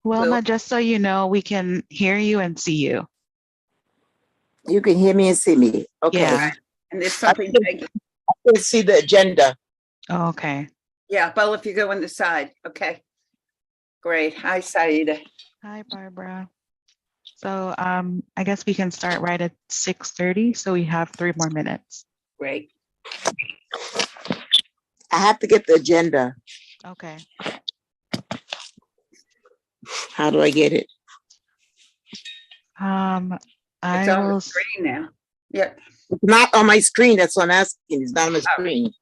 Wilma, just so you know, we can hear you and see you. You can hear me and see me. Okay. Yeah. And there's something. I can see the agenda. Oh, okay. Yeah, well, if you go on the side, okay. Great. Hi, Saida. Hi, Barbara. So I guess we can start right at 6:30. So we have 3 more minutes. Great. I have to get the agenda. Okay. How do I get it? It's on the will. screen now. Yeah. It's not on my screen. That's what I'm asking. It's not on the screen.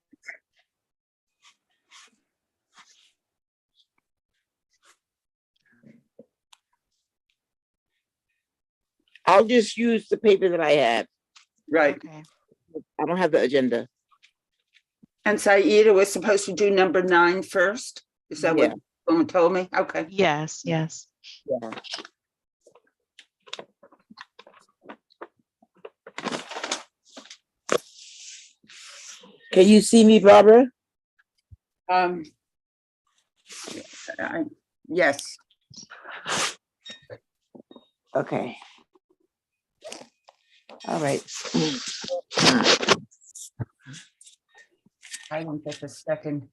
I'll just use the paper that I have. Right. Okay. I don't have the agenda. And Saida was supposed to do number 9 first. Is that Yeah. what someone told me? Okay. Yes, yes. Yeah. Can you see me, Barbara? Yes. Okay. All right. I don't get the second.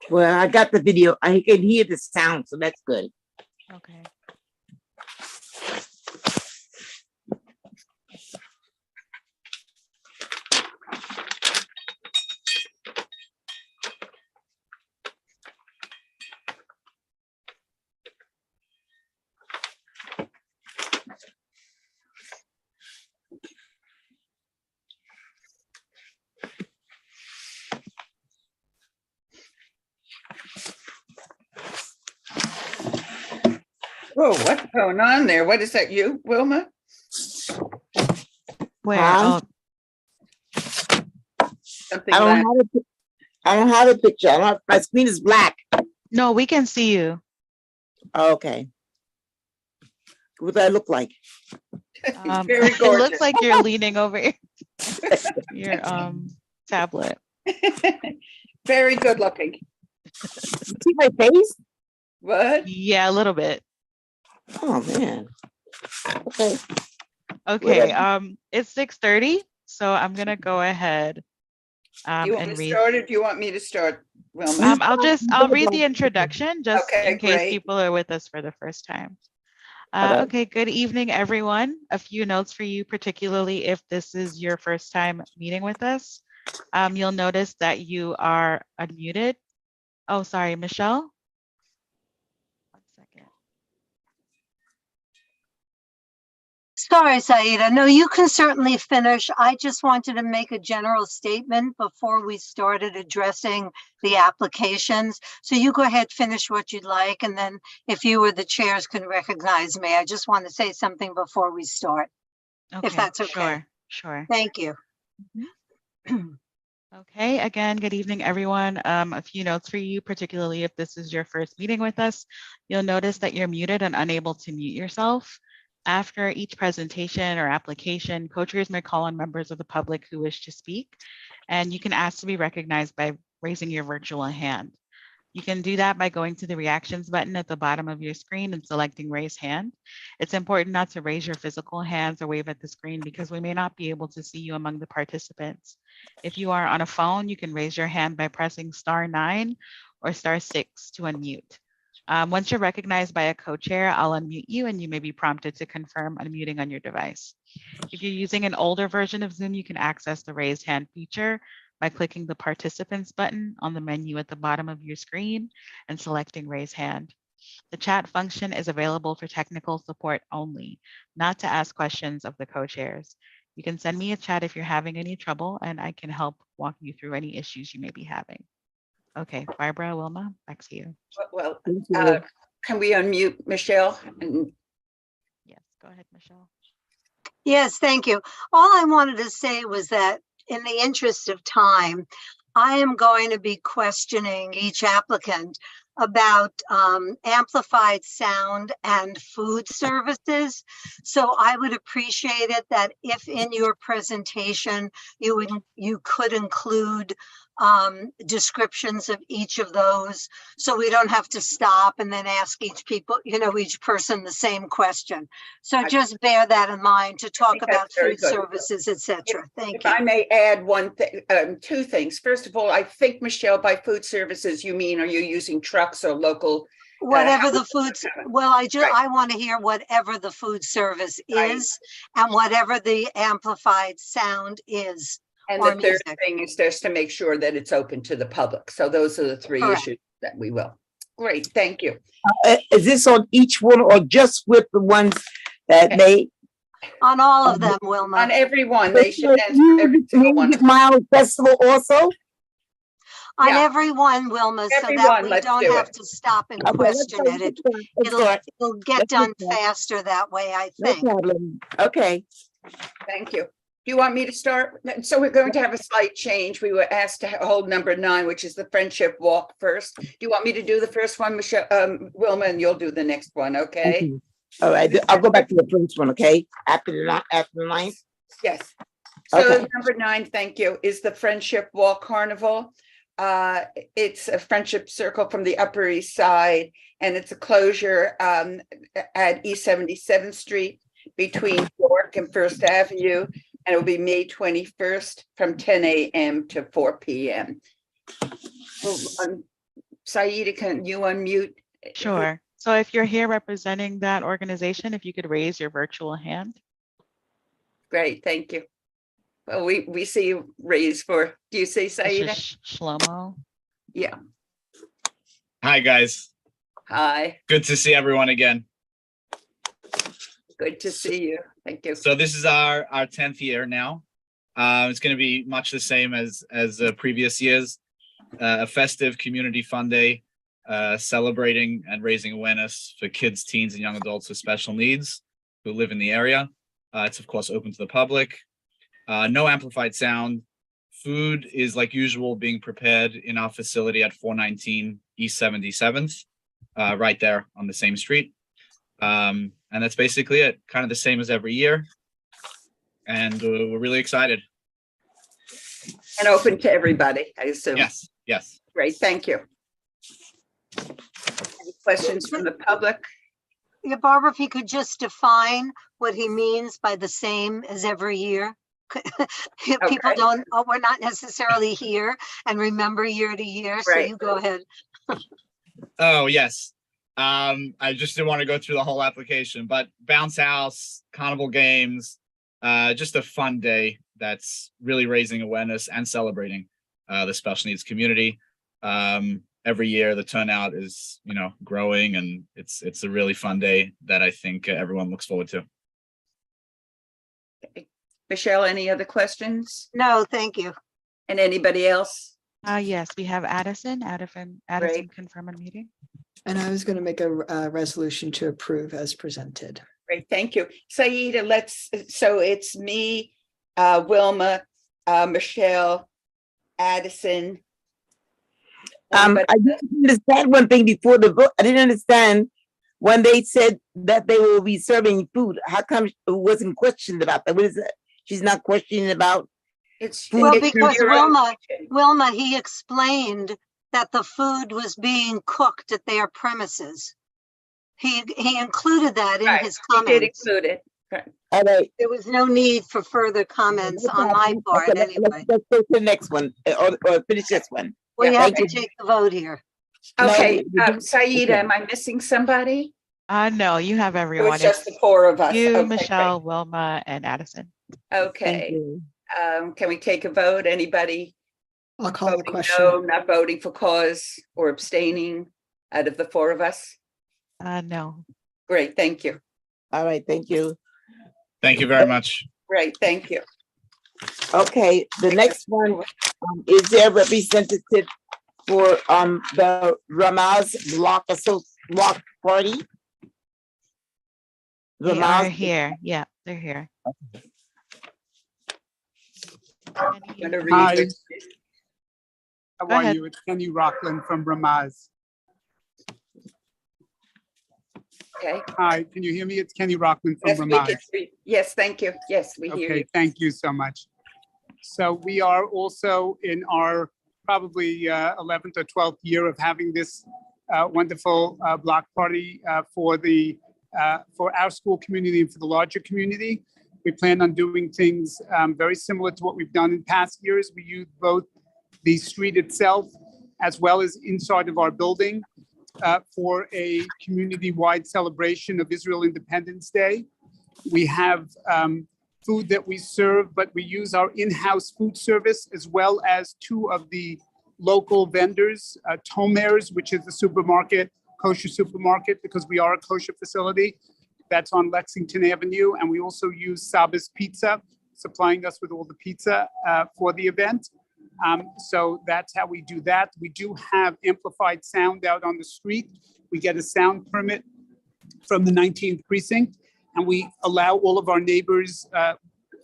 Well, I got the video. I can hear the sound, so that's good. Okay. Whoa, what's going on there? What is that, you, Wilma? Where? Huh? Something I like don't have a picture. My screen is black. No, we can see you. Okay. What do I look like? very It gorgeous. looks like you're leaning over your tablet. Very good looking. See my face? What? Yeah, a little bit. Oh man. Okay. Okay. It's 6:30, so I'm gonna go ahead. You want And to read. start or do you want me to start, Wilma? I'll read the introduction just Okay, in case great. people are with us for the first time. Okay. Okay, good evening, everyone. A few notes for you, particularly if this is your first time meeting with us. You'll notice that you are unmuted. Oh, sorry, Michelle. 1 second. Sorry, Saida. No, you can certainly finish. I just wanted to make a general statement before we started addressing the applications. So you go ahead, finish what you'd like, and then if you or the chairs can recognize me, I just want to say something before we start, if that's okay. Sure. Thank you. Okay, again, good evening, everyone. A few notes for you, particularly if this is your first meeting with us. You'll notice that you're muted and unable to mute yourself. After each presentation or application, co-chairs may call on members of the public who wish to speak, and you can ask to be recognized by raising your virtual hand. You can do that by going to the reactions button at the bottom of your screen and selecting raise hand. It's important not to raise your physical hands or wave at the screen because we may not be able to see you among the participants. If you are on a phone, you can raise your hand by pressing *9 or *6 to unmute. Once you're recognized by a co-chair, I'll unmute you and you may be prompted to confirm unmuting on your device. If you're using an older version of Zoom, you can access the raised hand feature by clicking the participants button on the menu at the bottom of your screen and selecting raise hand. The chat function is available for technical support only, not to ask questions of the co-chairs. You can send me a chat if you're having any trouble and I can help walk you through any issues you may be having. Okay, Barbara, Wilma, back to you. Well, can we unmute Michelle? Yes, go ahead, Michelle. Yes, thank you. All I wanted to say was that in the interest of time, I am going to be questioning each applicant about amplified sound and food services. So I would appreciate it that if in your presentation you could include descriptions of each of those, so we don't have to stop and then ask each person the same question. So just bear that in mind to talk think that's about very food good. services, et cetera. Thank If you. I may add one thing, two things. First of all, I think, Michelle, by food services, you mean, are you using trucks or local? Whatever the foods, well, Right. I want to hear whatever the food service Right. is and whatever the amplified sound is. And or the third music. thing is just to make sure that it's open to the public. So those are the three Correct. issues that we will. Great, thank you. Is this on each one or just with the ones that they? On all of them, Wilma. On everyone, they should answer every Music single one. Mile Festival also? On Yeah. every one, Wilma, so that Everyone, we let's don't do have it. to stop and Okay, question let's it. let's go. It'll get Let's done do that. faster that way, I No think. problem. Okay. Thank you. Do you want me to start? So we're going to have a slight change. We were asked to hold number 9, which is the Friendship Walk first. Do you want me to do the first one, Michelle, Wilma, and you'll do the next one, okay? All right, I'll go back to the first one, okay? After the ninth? Yes. So Okay. number 9, thank you, is the Friendship Walk Carnival. It's a friendship circle from the Upper East Side, and it's a closure at East 77th Street between York and First Avenue. And it will be May 21st from 10 a.m. to 4 p.m. Saida, can you unmute? Sure. So if you're here representing that organization, if you could raise your virtual hand. Great, thank you. Well, we see you raised for, do you say This Saida? is Shlomo. Yeah, Hi, guys. hi, Good to see everyone again. good to see you. Thank you. So this is our 10th year now. It's going to be much the same as previous years. A festive community fun day, celebrating and raising awareness for kids, teens, and young adults with special needs who live in the area. It's of course open to the public. No amplified sound. Food is like usual being prepared in our facility at 419 East 77th, right there on the same street. And that's basically it, kind of the same as every year. And we're really excited. And open to everybody, I assume. Yes, yes. Great, thank you. Any questions from the public? Yeah, Barbara, if he could just define what he means by the same as every year. People Okay. don't, we're not necessarily here and remember year to year, so Right. you go ahead. Oh, yes. I just didn't want to go through the whole application, but bounce house, carnival games, just a fun day that's really raising awareness and celebrating the special needs community. Every year the turnout is, growing, and it's a really fun day that I think everyone looks forward to. Michelle, any other questions? No, thank you. And anybody else? Yes, we have Addison. Addison, Great. confirm a meeting. And I was going to make a resolution to approve as presented. Great, thank you. Saida, so it's me, Wilma, Michelle, Addison. Anybody I didn't understand one thing before the vote. I didn't understand when they said that they will be serving food. How come it wasn't questioned about that? What is that? She's not questioning about. It's Well, it's because your own question. Wilma, he explained that the food was being cooked at their premises. He included that in Right, his you did comments. include it. Right. All right. There was no need for further comments on my part Okay, anyway. Let's go to the next one or finish this one. We Yeah, have thank to you. take the vote here. Okay, No, Saida, okay. am I missing somebody? No, you have It everyone. was just the It's 4 of us. you, Okay, Michelle, Wilma, and Addison. great. Thank Okay, you. can we take a vote? Anybody I'll call the voting question. no, not voting for cause, or abstaining out of the 4 of us? No. Great, thank you. All right, thank you. Thank you very much. Great, thank you. Okay, the next one, is there a representative for the Ramaz Block Party? They are Ramaz, here. Yeah, they're here. I'm gonna Hi. read it. How Go are ahead. you? It's Kenny Rockland from Ramaz. Okay. Hi, can you hear me? It's Kenny Rockland from Yes, we Ramaz. can see- yes, thank you. Yes, we hear Okay, you. thank you so much. So we are also in our probably 11th or 12th year of having this wonderful block party for our school community and for the larger community. We plan on doing things very similar to what we've done in past years. We use both the street itself as well as inside of our building for a community-wide celebration of Israel Independence Day. We have food that we serve, but we use our in-house food service as well as two of the local vendors, Tomer's, which is the supermarket, kosher supermarket, because we are a kosher facility that's on Lexington Avenue. And we also use Sabba's Pizza, supplying us with all the pizza for the event. So that's how we do that. We do have amplified sound out on the street. We get a sound permit from the 19th precinct, and we allow all of our neighbors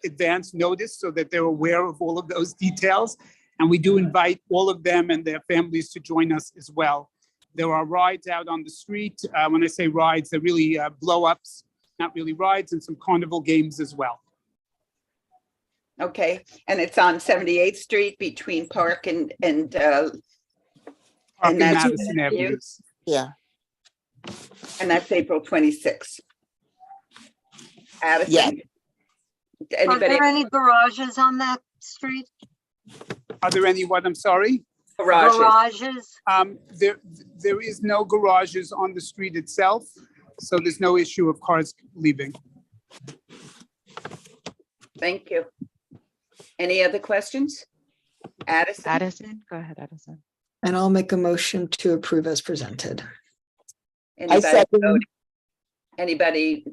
advance notice so that they're aware of all of those details. And we do invite all of them and their families to join us as well. There are rides out on the street. When I say rides, they're really blow-ups, not really rides, and some carnival games as well. Okay, and it's on 78th Street between Park and Park and that's- Madison Avenues. Yeah. and that's April 26th. Addison? Yeah. Are Anybody? there any garages on that street? Are there any, what, I'm sorry? Garages? Garages? There is no garages on the street itself, so there's no issue of cars leaving. Thank you. Any other questions? Addison? Addison, go ahead, Addison. And I'll make a motion to approve as presented. I Anybody second. voting? Anybody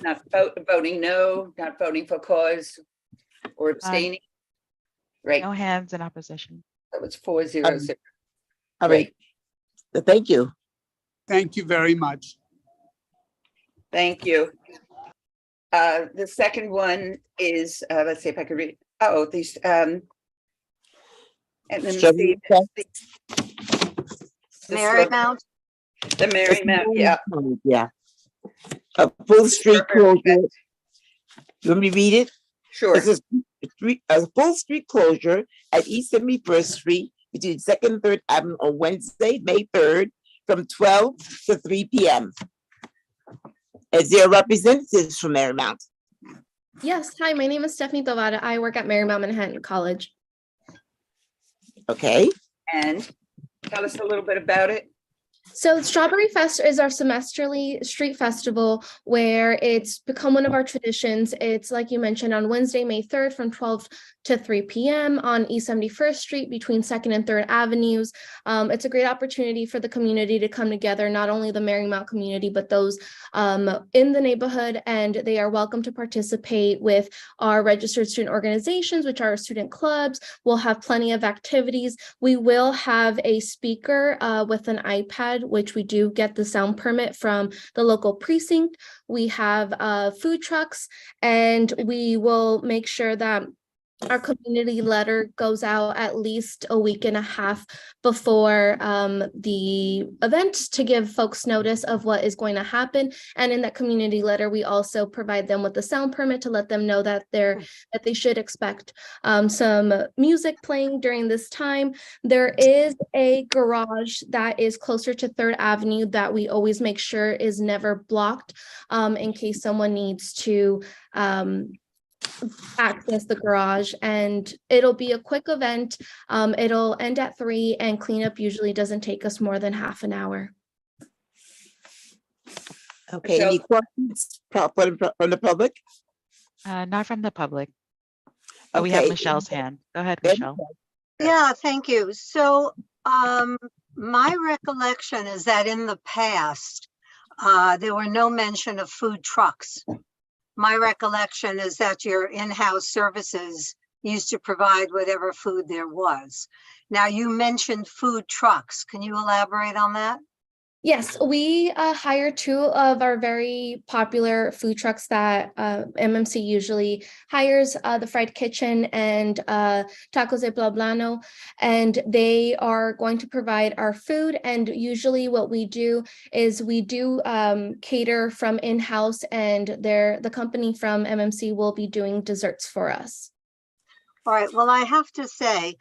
not voting no, not voting for cause or abstaining? Right, No hands in opposition. that was 4-0. All right. Thank you. Thank you very much. Thank you. The second one is, let's see if I could read, oh, these, and then Chevy Marymount? The Marymount, yeah. Yeah. A full street closure. You want me to read it? Sure. It's a full street closure at East 71st Street between 2nd and 3rd Avenue on Wednesday, May 3rd, from 12 to 3 p.m. Is there representatives from Marymount? Yes, hi, my name is Stephanie Tovada. I work at Marymount Manhattan College. Okay. And tell us a little bit about it. So Strawberry Fest is our semesterly street festival where it's become one of our traditions. It's like you mentioned on Wednesday, May 3rd from 12 to 3 p.m. on East 71st Street between 2nd and 3rd Avenues. It's a great opportunity for the community to come together, not only the Marymount community, but those in the neighborhood, and they are welcome to participate with our registered student organizations, which are student clubs. We'll have plenty of activities. We will have a speaker with an iPad, which we do get the sound permit from the local precinct. We have food trucks, and we will make sure that our community letter goes out at least a week and a half before the event to give folks notice of what is going to happen. And in that community letter, we also provide them with the sound permit to let them know that they should expect some music playing during this time. There is a garage that is closer to 3rd Avenue that we always make sure is never blocked in case someone needs to access the garage, and it'll be a quick event. It'll end at 3, and cleanup usually doesn't take us more than half an hour. Okay. Any questions from the public? Not from the public. Oh, we have Okay. Michelle's hand. Go ahead, Then- Michelle. Yeah, thank you. So my recollection is that in the past, there were no mention of food trucks. My recollection is that your in-house services used to provide whatever food there was. Now, you mentioned food trucks. Can you elaborate on that? Yes, we hire 2 of our very popular food trucks that MMC usually hires, the Fried Kitchen and Tacos de Poblano, and they are going to provide our food. And usually what we do is we do cater from in-house, and the company from MMC will be doing desserts for us. All right, well, I have to say,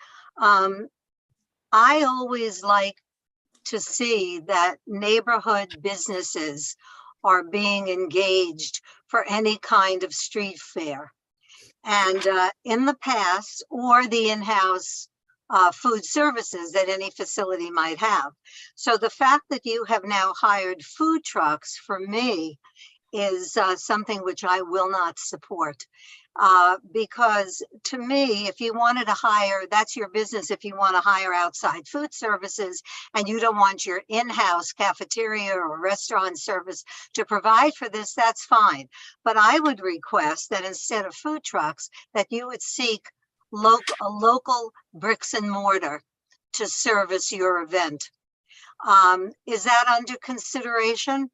I always like to see that neighborhood businesses are being engaged for any kind of street fair. And in the past, or the in-house food services that any facility might have. So the fact that you have now hired food trucks, for me, is something which I will not support. Because to me, if you wanted to hire, that's your business. If you want to hire outside food services and you don't want your in-house cafeteria or restaurant service to provide for this, that's fine. But I would request that instead of food trucks, that you would seek a local bricks and mortar to service your event. Is that under consideration?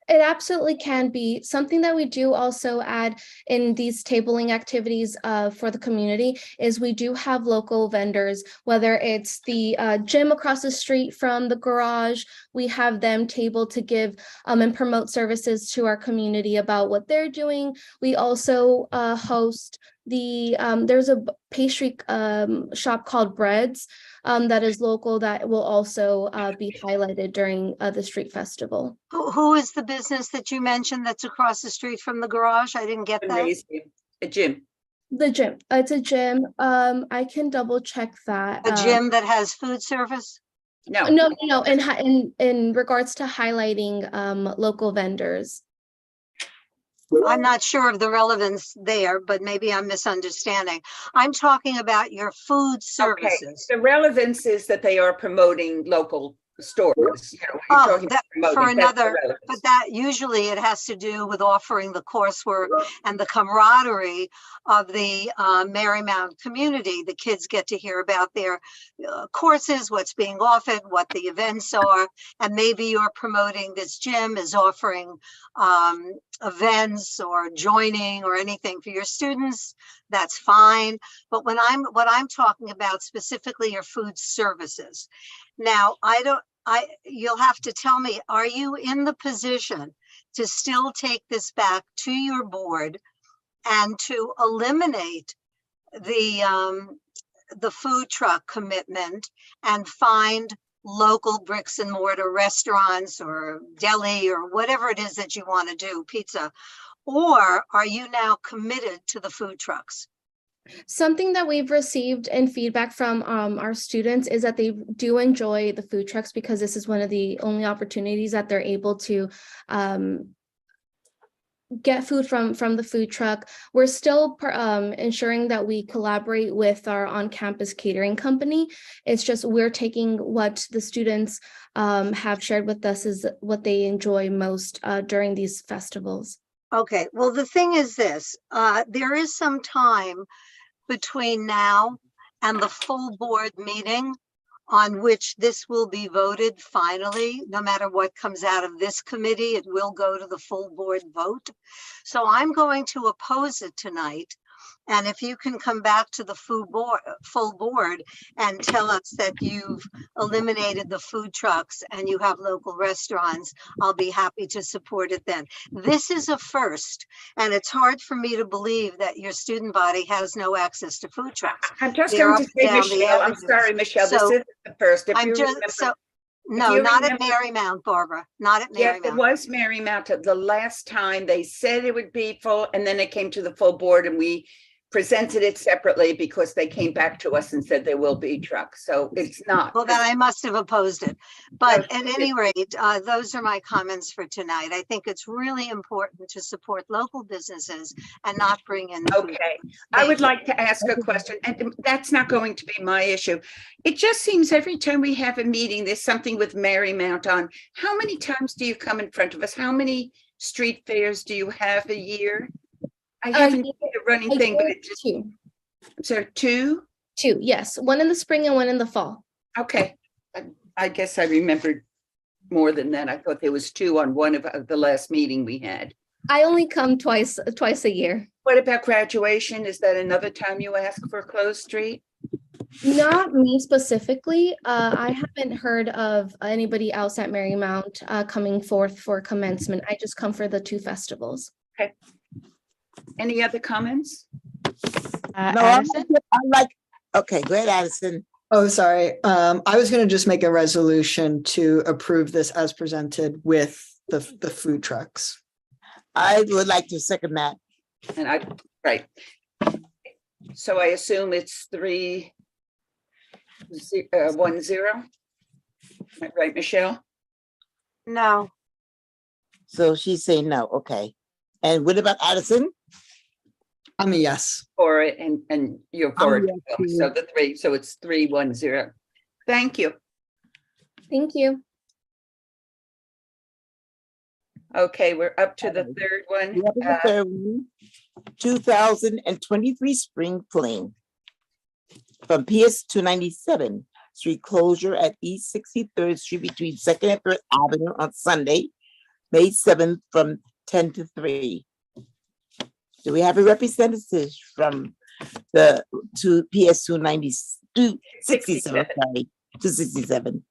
It absolutely can be. Something that we do also add in these tabling activities for the community is we do have local vendors, whether it's the gym across the street from the garage. We have them table to give and promote services to our community about what they're doing. We also host there's a pastry shop called Breads that is local that will also be highlighted during the street festival. Who is the business that you mentioned that's across the street from the garage? I didn't get that. A gym. The gym. It's a gym. I can double check that. A gym that has food service? No. No. In regards to highlighting local vendors. I'm not sure of the relevance there, but maybe I'm misunderstanding. I'm talking about your food services. The relevance is that they are promoting local stores. You know, you're talking about promoting, for that's the another, relevance. but that usually it has to do with offering the coursework and the camaraderie of the Marymount community. The kids get to hear about their courses, what's being offered, what the events are, and maybe you're promoting this gym is offering events or joining or anything for your students. That's fine. But what I'm talking about specifically are food services. Now, you'll have to tell me, are you in the position to still take this back to your board and to eliminate the food truck commitment and find local bricks and mortar restaurants or deli or whatever it is that you want to do, pizza? Or are you now committed to the food trucks? Something that we've received in feedback from our students is that they do enjoy the food trucks because this is one of the only opportunities that they're able to get food from the food truck. We're still ensuring that we collaborate with our on-campus catering company. It's just we're taking what the students have shared with us is what they enjoy most during these festivals. Okay, well, the thing is this, there is some time between now and the full board meeting on which this will be voted finally. No matter what comes out of this committee, it will go to the full board vote. So I'm going to oppose it tonight. And if you can come back to the full board and tell us that you've eliminated the food trucks and you have local restaurants, I'll be happy to support it then. This is a first, and it's hard for me to believe that your student body has no access to food trucks. I'm just They're going to up say, and down the Michelle, I'm avenues. sorry, Michelle, So, this is the first. If I'm you just, remember, so, no, you not at remember- Marymount, Barbara, not at yes, it Marymount. was Marymount. The last time they said it would be full, and then it came to the full board and we presented it separately because they came back to us and said there will be trucks. So it's not. Well, then I must have opposed it. But No, at any rate, those are my comments for tonight. I think it's really important to support local businesses and not bring in. food. Okay, I would like to ask a question, and that's not going to be my issue. It just seems every time we have a meeting, there's something with Marymount on. How many times do you come in front of us? How many street fairs do you have a year? I haven't seen a running thing, but it just, Two. so two? Two, yes. One in the spring and one in the fall. Okay, I guess I remembered more than that. I thought there was two on one of the last meeting we had. I only come twice a year. What about graduation? Is that another time you ask for closed street? Not me specifically. I haven't heard of anybody else at Marymount coming forth for commencement. I just come for the two festivals. Okay. Any other comments? No, Addison? I'm like, okay, go ahead, Addison. Oh, sorry. I was going to just make a resolution to approve this as presented with the food trucks. I would like to second that. And right. So I assume it's 3-1-0. Right, Michelle? No, So she's saying no, okay. And what about Addison? I'm a yes. For it and you're for I'm it. a yes, So the 3, so it's 3-1-0. Thank you. Thank you. Okay, we're up to the third one. The other third one, 2023 spring fling from PS 297 street closure at East 63rd Street between 2nd and 3rd Avenue on Sunday, May 7th from 10 to 3. Do we have a representative from the PS 267? Sorry, 267.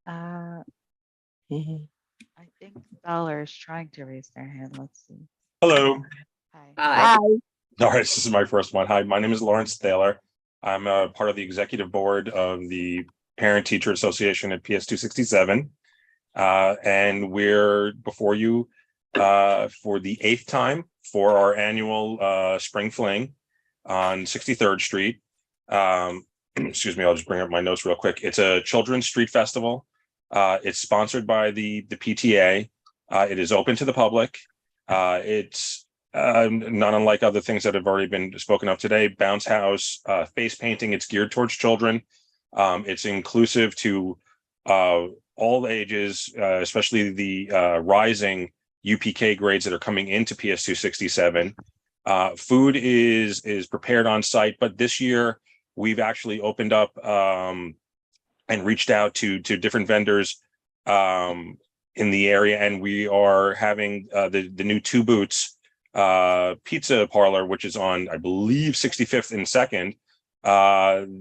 Mhm. I think Dollar is trying to raise their hand. Let's see. Hello. Hi. Aye. Hi. All right, this is my first one. Hi, my name is Lawrence Thaler. I'm a part of the executive board of the Parent Teacher Association at PS 267. And we're before you for the 8th time for our annual spring fling on 63rd Street. Excuse me, I'll just bring up my notes real quick. It's a children's street festival. It's sponsored by the PTA. It is open to the public. It's not unlike other things that have already been spoken of today. Bounce house, face painting. It's geared towards children. It's inclusive to all ages, especially the rising UPK grades that are coming into PS 267. Food is prepared on site, but this year we've actually opened up and reached out to different vendors in the area, and we are having the new Two Boots pizza parlor, which is on, I believe, 65th and 2nd.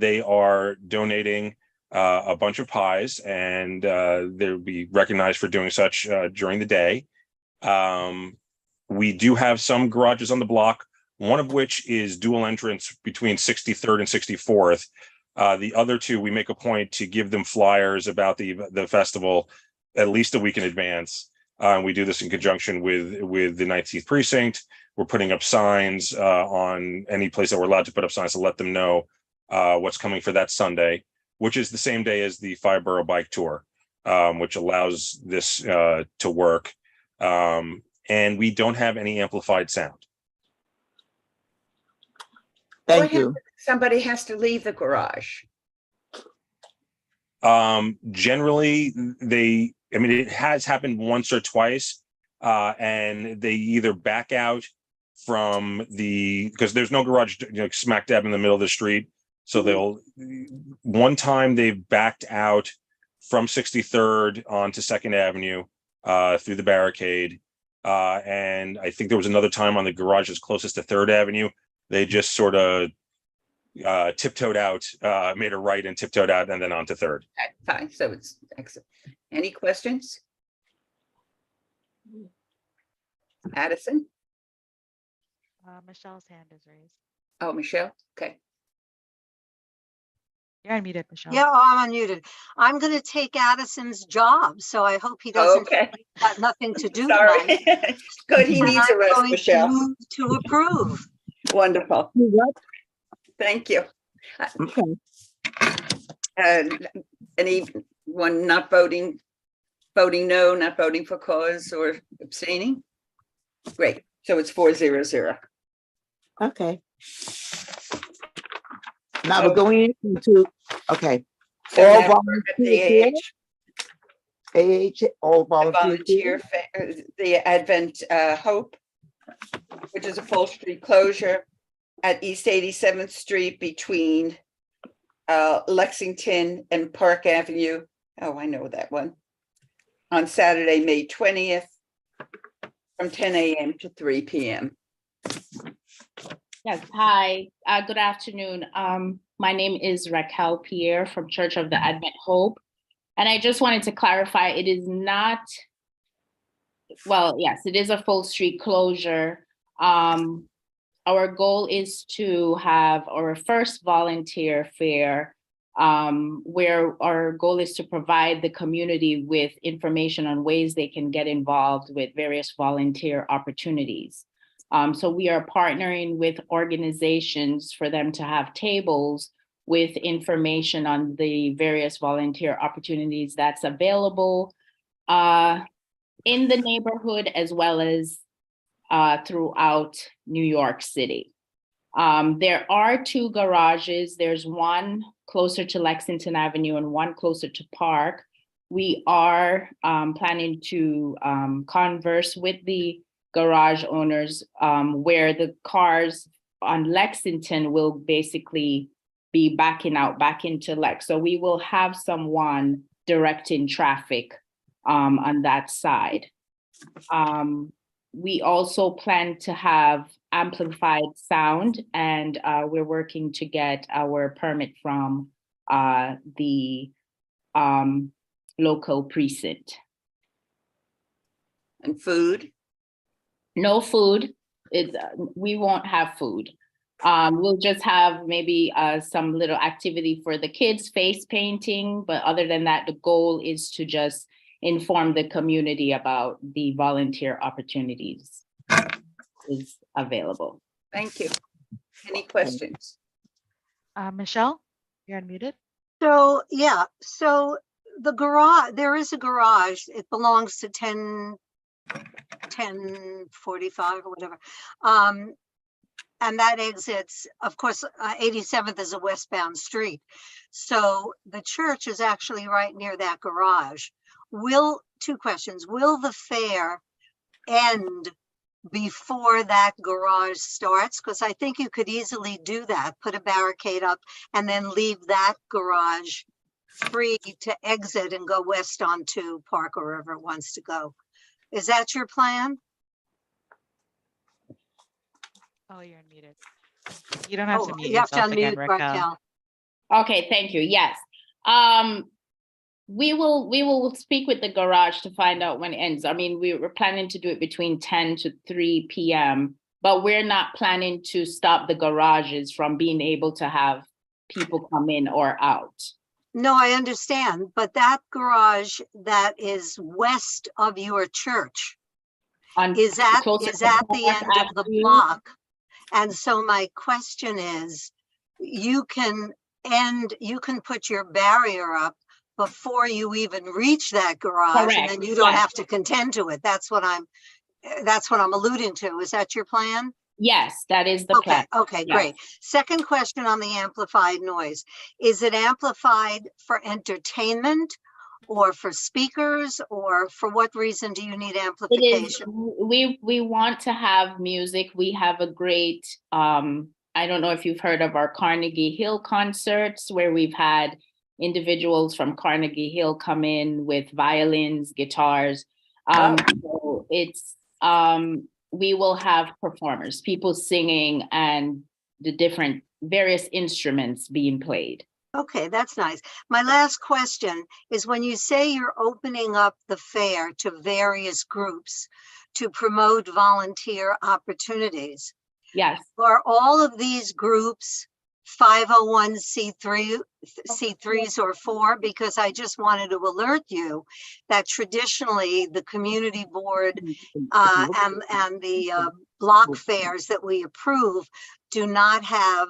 They are donating a bunch of pies, and they'll be recognized for doing such during the day. We do have some garages on the block, one of which is dual entrance between 63rd and 64th. The other two, we make a point to give them flyers about the festival at least a week in advance. We do this in conjunction with the 19th precinct. We're putting up signs on any place that we're allowed to put up signs to let them know what's coming for that Sunday, which is the same day as the 5-borough bike tour, which allows this to work. And we don't have any amplified sound. Thank you. Somebody has to leave the garage. Generally, it has happened once or twice, and they either back out from because there's no garage smack dab in the middle of the street. So one time they've backed out from 63rd onto 2nd Avenue through the barricade. And I think there was another time on the garages closest to 3rd Avenue. They just sort of tiptoed out, made a right and tiptoed out, and then onto 3rd. Okay, fine, so it's excellent. Any questions? Addison? Michelle's hand is raised. Oh, Michelle? Okay. You're unmuted, Michelle. yeah, oh, I'm unmuted. I'm going to take Addison's job, so I hope he doesn't Okay. got nothing to do Sorry. tonight. Good, he And needs a I'm rest, going to Michelle. move to approve. Wonderful. What? Thank you. Okay. Anyone not voting no, not voting for cause or abstaining? Great. So it's 4-0-0. Okay. Now we're going into, okay. So All now we're at the AH, all volunteer. the Advent Hope, which is a full street closure at East 87th Street between Lexington and Park Avenue. Oh, I know that one. On Saturday, May 20th, from 10 a.m. to 3 p.m. Yes, hi, good afternoon. My name is Raquel Pierre from Church of the Advent Hope. And I just wanted to clarify, it is not, well, yes, it is a full street closure. our goal is to have our first volunteer fair, where our goal is to provide the community with information on ways they can get involved with various volunteer opportunities. So we are partnering with organizations for them to have tables with information on the various volunteer opportunities that's available in the neighborhood, as well as throughout New York City. There are 2 garages. There's one closer to Lexington Avenue and one closer to Park. We are planning to converse with the garage owners where the cars on Lexington will basically be backing out back into Lex. So we will have someone directing traffic on that side. We also plan to have amplified sound, and we're working to get our permit from the local precinct. And food? No food. We won't have food. We'll just have maybe some little activity for the kids, face painting, but other than that, the goal is to just inform the community about the volunteer opportunities is available. Thank you. Any questions? Michelle, you're unmuted. So, yeah, so the garage, there is a garage, it belongs to 1045 or whatever. And that exits, of course, 87th is a westbound street. So the church is actually right near that garage. Two questions, will the fair end before that garage starts? Because I think you could easily do that, put a barricade up and then leave that garage free to exit and go west onto Park or wherever it wants to go. Is that your plan? Oh, you're unmuted. You don't have to mute You have to yourself again, unmute, Raquel. Raquel. Okay, thank you. Yes. We will speak with the garage to find out when it ends. I mean, we were planning to do it between 10 to 3 p.m., but we're not planning to stop the garages from being able to have people come in or out. No, I understand, but that garage that is west of your church, is at the end of the block. And so my question is, you can put your barrier up before you even reach that garage. Correct. And then you don't Yes. have to contend to it. That's what I'm alluding to. Is that your plan? Yes, that is the plan. Okay, Yes. great. Second question on the amplified noise. Is it amplified for entertainment or for speakers, or for what reason do you need It is, amplification? we want to have music. We have a great, I don't know if you've heard of our Carnegie Hill concerts, where we've had individuals from Carnegie Hill come in with violins, guitars. So it's, we will have performers, people singing, and the different various instruments being played. Okay, that's nice. My last question is, when you say you're opening up the fair to various groups to promote volunteer opportunities, Yes. are all of these groups 501c3s or 4? Because I just wanted to alert you that traditionally the community board and the block fairs that we approve do not have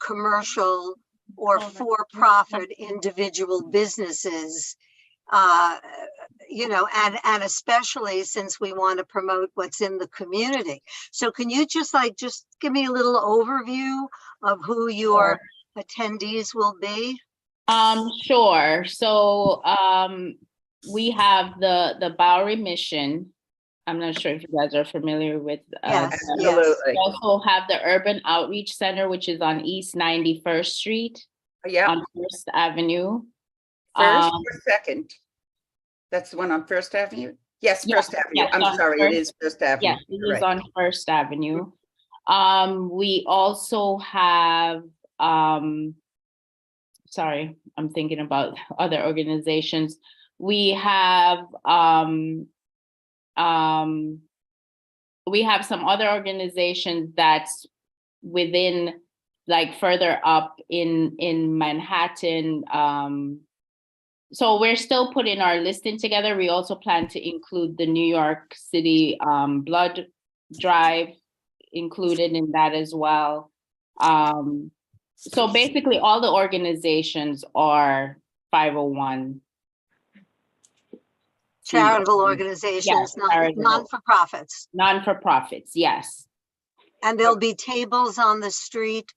commercial or for-profit individual businesses, and especially since we want to promote what's in the community. So can you just give me a little overview of who your attendees will be? Sure. So we have the Bowery Mission. I'm not sure if you guys are familiar with. Yes, Absolutely. We also have the Urban Outreach Center, which is on East 91st Street Yeah, on First Avenue. first or second? That's the one on First Avenue? Yes, Yeah, First Avenue. yes, I'm on sorry, First- it is First Avenue. Yes, it is Correct. on First Avenue. We also have, sorry, I'm thinking about other organizations. We have we have some other organizations that's within, like further up in Manhattan. So we're still putting our listing together. We also plan to include the New York City blood drive included in that as well. So basically all the organizations are 501. Charitable organizations, Yes, charitable. non-for-profits. Non-for-profits, yes. And there'll be tables on the street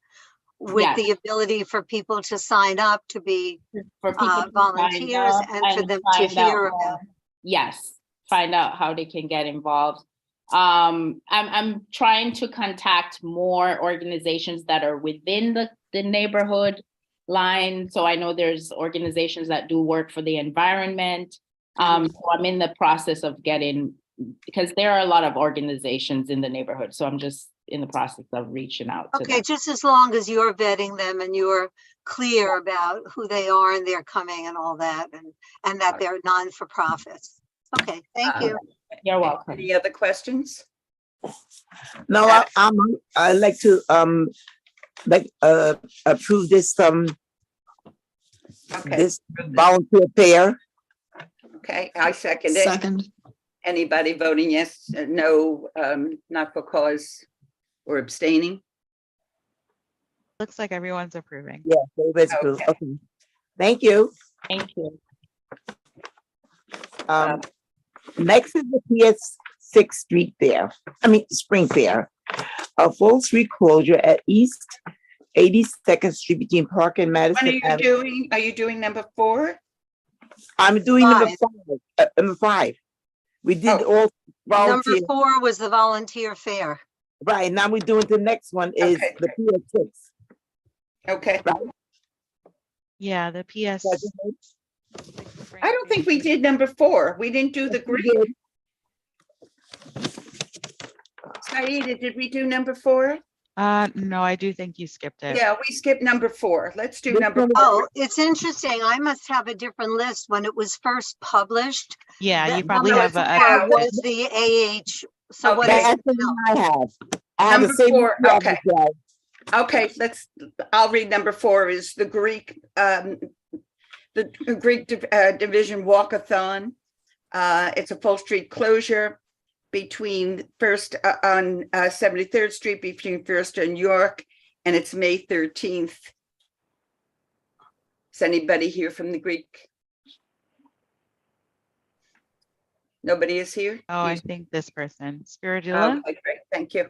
with Yes. the ability for people to sign up to be For people to sign volunteers up and for them to find out hear more. about. Yes, find out how they can get involved. I'm trying to contact more organizations that are within the neighborhood line. So I know there's organizations that do work for the environment. So I'm in the process of getting, because there are a lot of organizations in the neighborhood. So I'm just in the process of reaching out to Okay, them. just as long as you're vetting them and you're clear about who they are and they're coming and all that, and that they're non-for-profits. Okay, thank you. You're welcome. Any other questions? No, I'd like to approve this Okay, this volunteer fair. okay, I second it. Second. Anybody voting yes, no, not for cause or abstaining? Looks like everyone's approving. Yeah, so let's approve. Okay. Okay. Thank you. Thank you. Next is the PS 6th Street Fair. Spring Fair. A full street closure at East 82nd Street between Park and When Madison. are you doing number 4? I'm doing number Five. 5. Number 5. We did Oh. all volunteer. Number 4 was the volunteer fair. Right, now we're doing the next one is Okay. the PS 6. Okay, Yeah, the PS. I don't think we did number 4. We didn't do the green. Saida, did we do number 4? No, I do think you skipped it. Yeah, we skipped number 4. Let's do Which number one is- 4. Oh, it's interesting. I must have a different list when it was first published. Yeah, That you probably number have a. Yeah, four was the AH. So what Okay. is That's it the now? one I have. I have the Number same. 4, one okay. as well. Okay, I'll read number 4 is the Greek, Division Walkathon. It's a full street closure between First on 73rd Street between First and York, and it's May 13th. Is anybody here from the Greek? Nobody is here? Oh, I think this person, Spiridula. Okay, great, thank you.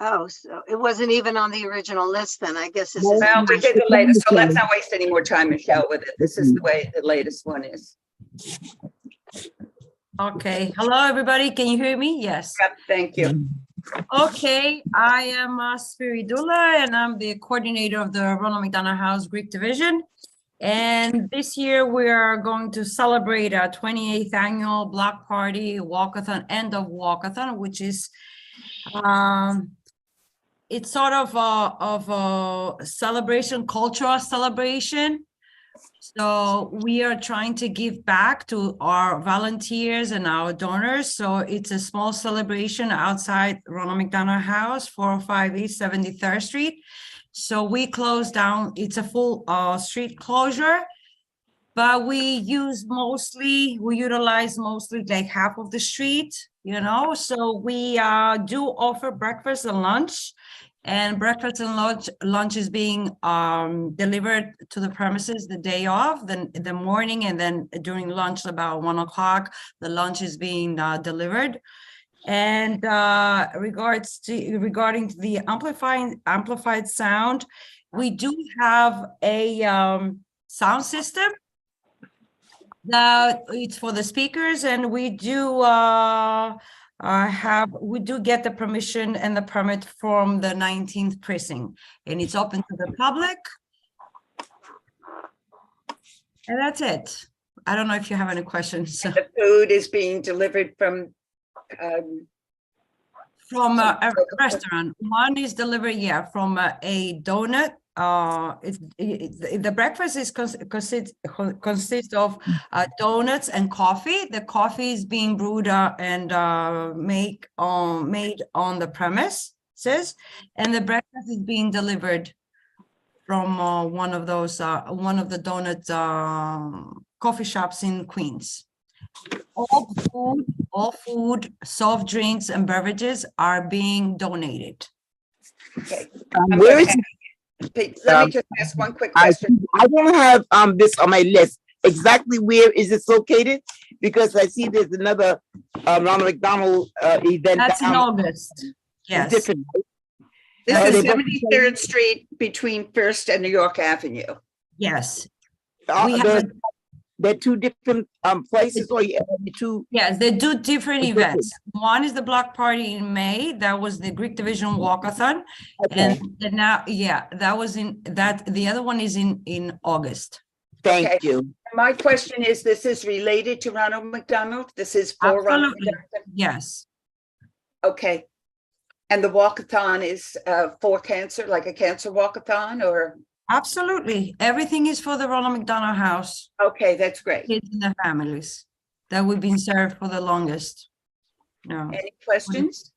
Oh, so it wasn't even on the original list then. I guess this No. is. Well, we did the latest, so let's not waste any more time, Michelle, with it. This is the way the latest one is. Okay, hello, everybody. Can you hear me? Yes. Yep, thank you. Okay, I am Spiridula, and I'm the coordinator of the Ronald McDonough House Greek Division. And this year we are going to celebrate our 28th annual block party walkathon, end of walkathon, which is it's sort of a celebration, cultural celebration. So we are trying to give back to our volunteers and our donors. So it's a small celebration outside Ronald McDonough House, 405 East 73rd Street. So we close down, it's a full street closure, but we utilize mostly like half of the street, so we do offer breakfast and lunch. And breakfast and lunch is being delivered to the premises the day of, then the morning, and then during lunch about 1 o'clock, the lunch is being delivered. And regarding to the amplified sound, we do have a sound system that it's for the speakers, and we do get the permission and the permit from the 19th precinct, and it's open to the public. And that's it. I don't know if you have any questions. The food is being delivered from From a restaurant. One is delivered, from a donut the breakfast is consists of donuts and coffee. The coffee is being brewed and made on the premises, and the breakfast is being delivered from one of the donut coffee shops in Queens. All food, soft drinks and beverages are being donated. Okay. Where is Pete, let me just ask one quick I question. don't have this on my list. Exactly where is this located? Because I see there's another Ronald McDonald event. That's in down- August. It's Yes. different. This Are is they both- 73rd Street between First and New York Avenue. Yes. Uh, We have they're, a- they're two different places, or two. Yes, they do different Different. events. One is the block party in May. That was the Greek Division Walkathon. Okay, And now, yeah, that was the other one is in August. thank Okay. you. My question is, this is related to Ronald McDonald? This is for Ronald Absolutely. McDonald? Yes, Okay. And the walkathon is for cancer, like a cancer walkathon, or? absolutely. Everything is for the Ronald McDonald House, Okay, that's great. kids and their families that we've been served for the longest. No. Any questions?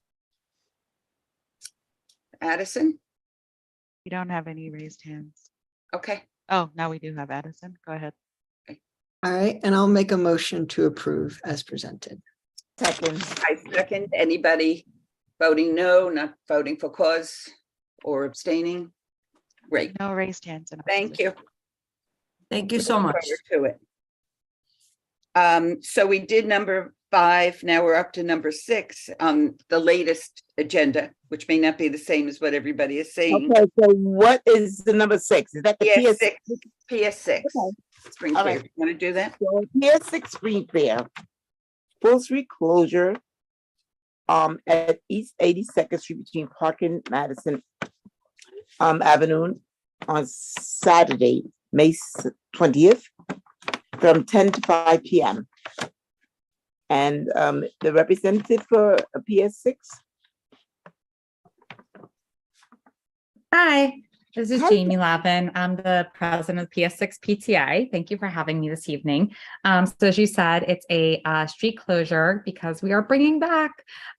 Addison? We don't have any raised hands. Okay, Oh, now we do have Addison. Go ahead. All right, and I'll make a motion to approve as presented. Second, I second. Anybody voting no, not voting for cause or abstaining? Great, No raised hands. in thank you. Thank you so much. Forward to it. So we did number 5, now we're up to number 6 on the latest agenda, which may not be the same as what everybody is saying. okay, so what is the number 6? Is that the PS6, PS6? PS6. Okay. Spring All Fair, right. you want to do that? So PS6 Spring Fair, full street closure at East 82nd Street between Park and Madison Avenue on Saturday, May 20th from 10 to 5 p.m. And the representative for PS6. Hi, this is Hi. Jamie Lavin. I'm the president of PS6 PTA. Thank you for having me this evening. So as you said, it's a street closure because we are bringing back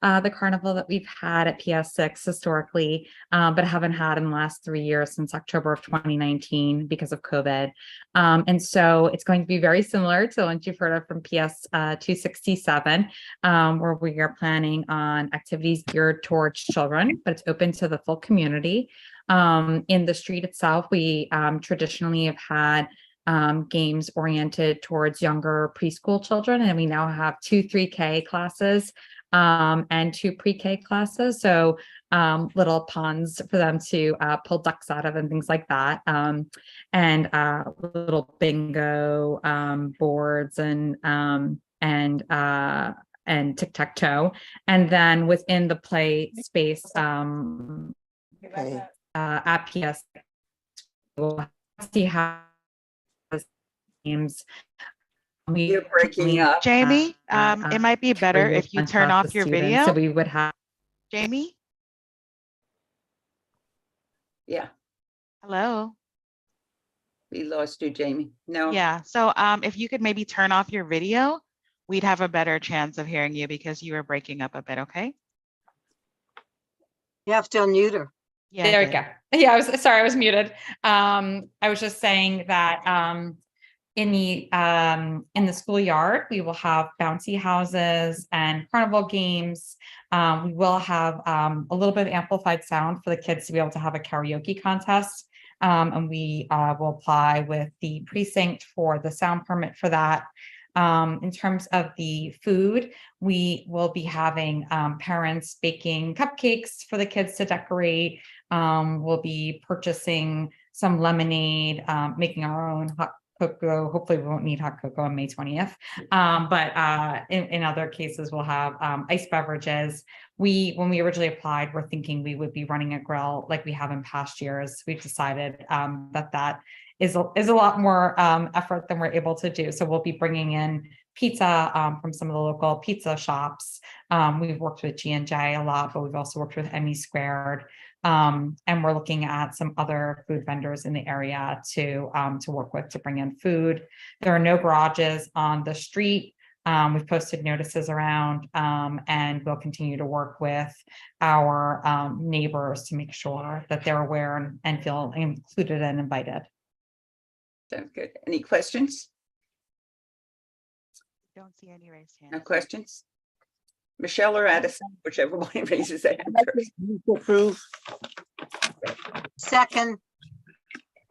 the carnival that we've had at PS6 historically, but haven't had in the last 3 years since October of 2019 because of COVID. And so it's going to be very similar to what you've heard of from PS 267, where we are planning on activities geared towards children, but it's open to the full community. In the street itself, we traditionally have had games oriented towards younger preschool children, and we now have 2 3K classes and 2 pre-K classes. So little ponds for them to pull ducks out of and things like that. And little bingo boards and tic-tac-toe. And then within the play space, Okay. at PS, we'll see how games. You're breaking up. Jamie, it might be better if you turn off your So video. we would have. Jamie, Yeah, hello. we lost you, Jamie. No. Yeah, so if you could maybe turn off your video, we'd have a better chance of hearing you because you were breaking up a bit, okay? You have to unmute her. Yeah, I There we did. go. Yeah, I was muted. I was just saying that in the schoolyard, we will have bouncy houses and carnival games. We will have a little bit of amplified sound for the kids to be able to have a karaoke contest. And we will apply with the precinct for the sound permit for that. In terms of the food, we will be having parents baking cupcakes for the kids to decorate. We'll be purchasing some lemonade, making our own hot cocoa. Hopefully we won't need hot cocoa on May 20th. But in other cases, we'll have iced beverages. When we originally applied, we're thinking we would be running a grill like we have in past years. We've decided that is a lot more effort than we're able to do. So we'll be bringing in pizza from some of the local pizza shops. We've worked with G&J a lot, but we've also worked with Emmy Squared. And we're looking at some other food vendors in the area to work with to bring in food. There are no garages on the street. We've posted notices around, and we'll continue to work with our neighbors to make sure that they're aware and feel included and invited. Sounds good. Any questions? Don't see any raised hands. No questions? Michelle or Addison, whichever one raises their hand first. Move to approve. Second,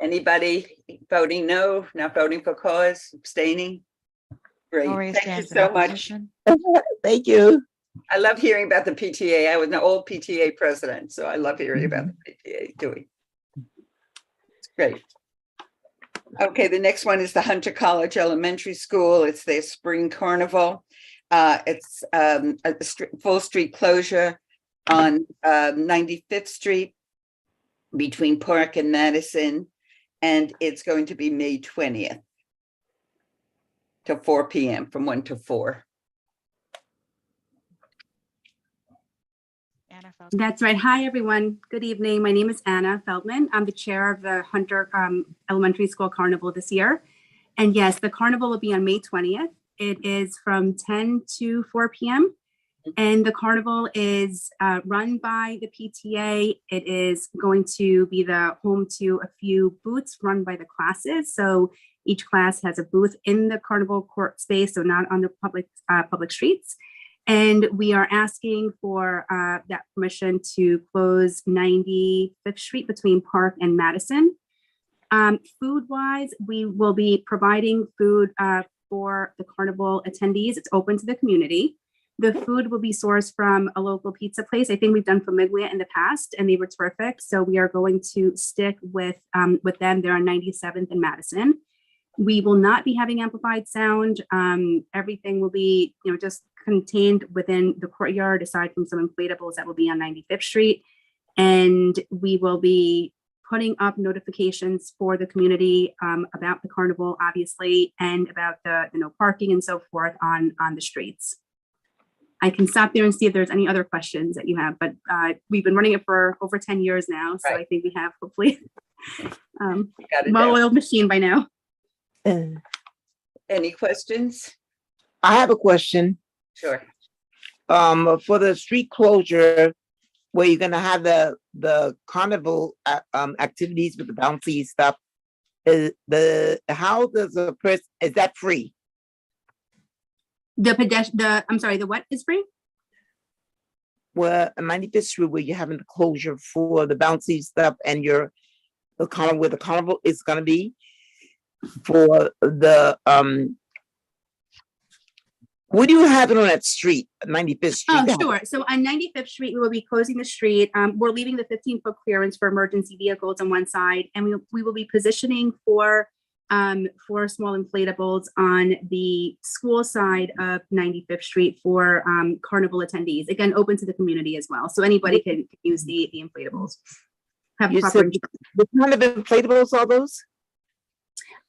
Anybody voting no, not voting for cause, abstaining? Great, No raised thank you hands in so much. opposition. Thank you. I love hearing about the PTA. I was an old PTA president, so I love hearing about the PTA doing. It's great. Okay, the next one is the Hunter College Elementary School. It's their spring carnival. It's a full street closure on 95th Street between Park and Madison, and it's going to be May 20th till 4 p.m. from 1 to 4. Anna Feldman. That's right. Hi, everyone. Good evening. My name is Anna Feldman. I'm the chair of the Hunter Elementary School Carnival this year. And yes, the carnival will be on May 20th. It is from 10 to 4 p.m. And the carnival is run by the PTA. It is going to be the home to a few booths run by the classes. So each class has a booth in the carnival court space, so not on the public streets. And we are asking for that permission to close 95th Street between Park and Madison. Food-wise, we will be providing food for the carnival attendees. It's open to the community. The food will be sourced from a local pizza place. I think we've done Famiglia in the past, and they were terrific. So we are going to stick with them. They're on 97th and Madison. We will not be having amplified sound. Everything will be, just contained within the courtyard, aside from some inflatables that will be on 95th Street. And we will be putting up notifications for the community about the carnival, obviously, and about the no parking and so forth on the streets. I can stop there and see if there's any other questions that you have, but we've been running it for over 10 years now. So I think we have hopefully well-oiled machine by now. Any questions? I have a question. Sure. For the street closure, where you're gonna have the carnival activities with the bouncy stuff, how does the person, is that free? I'm sorry, the what is free? Well, 95th Street, where you're having the closure for the bouncy stuff and the carnival, where the carnival is gonna be for the what do you have it on that street, 95th Street? Oh, sure. So on 95th Street, we will be closing the street. We're leaving the 15-foot clearance for emergency vehicles on one side, and we will be positioning for small inflatables on the school side of 95th Street for carnival attendees. Again, open to the community as well. So anybody can use the inflatables. You said what kind of inflatables are those?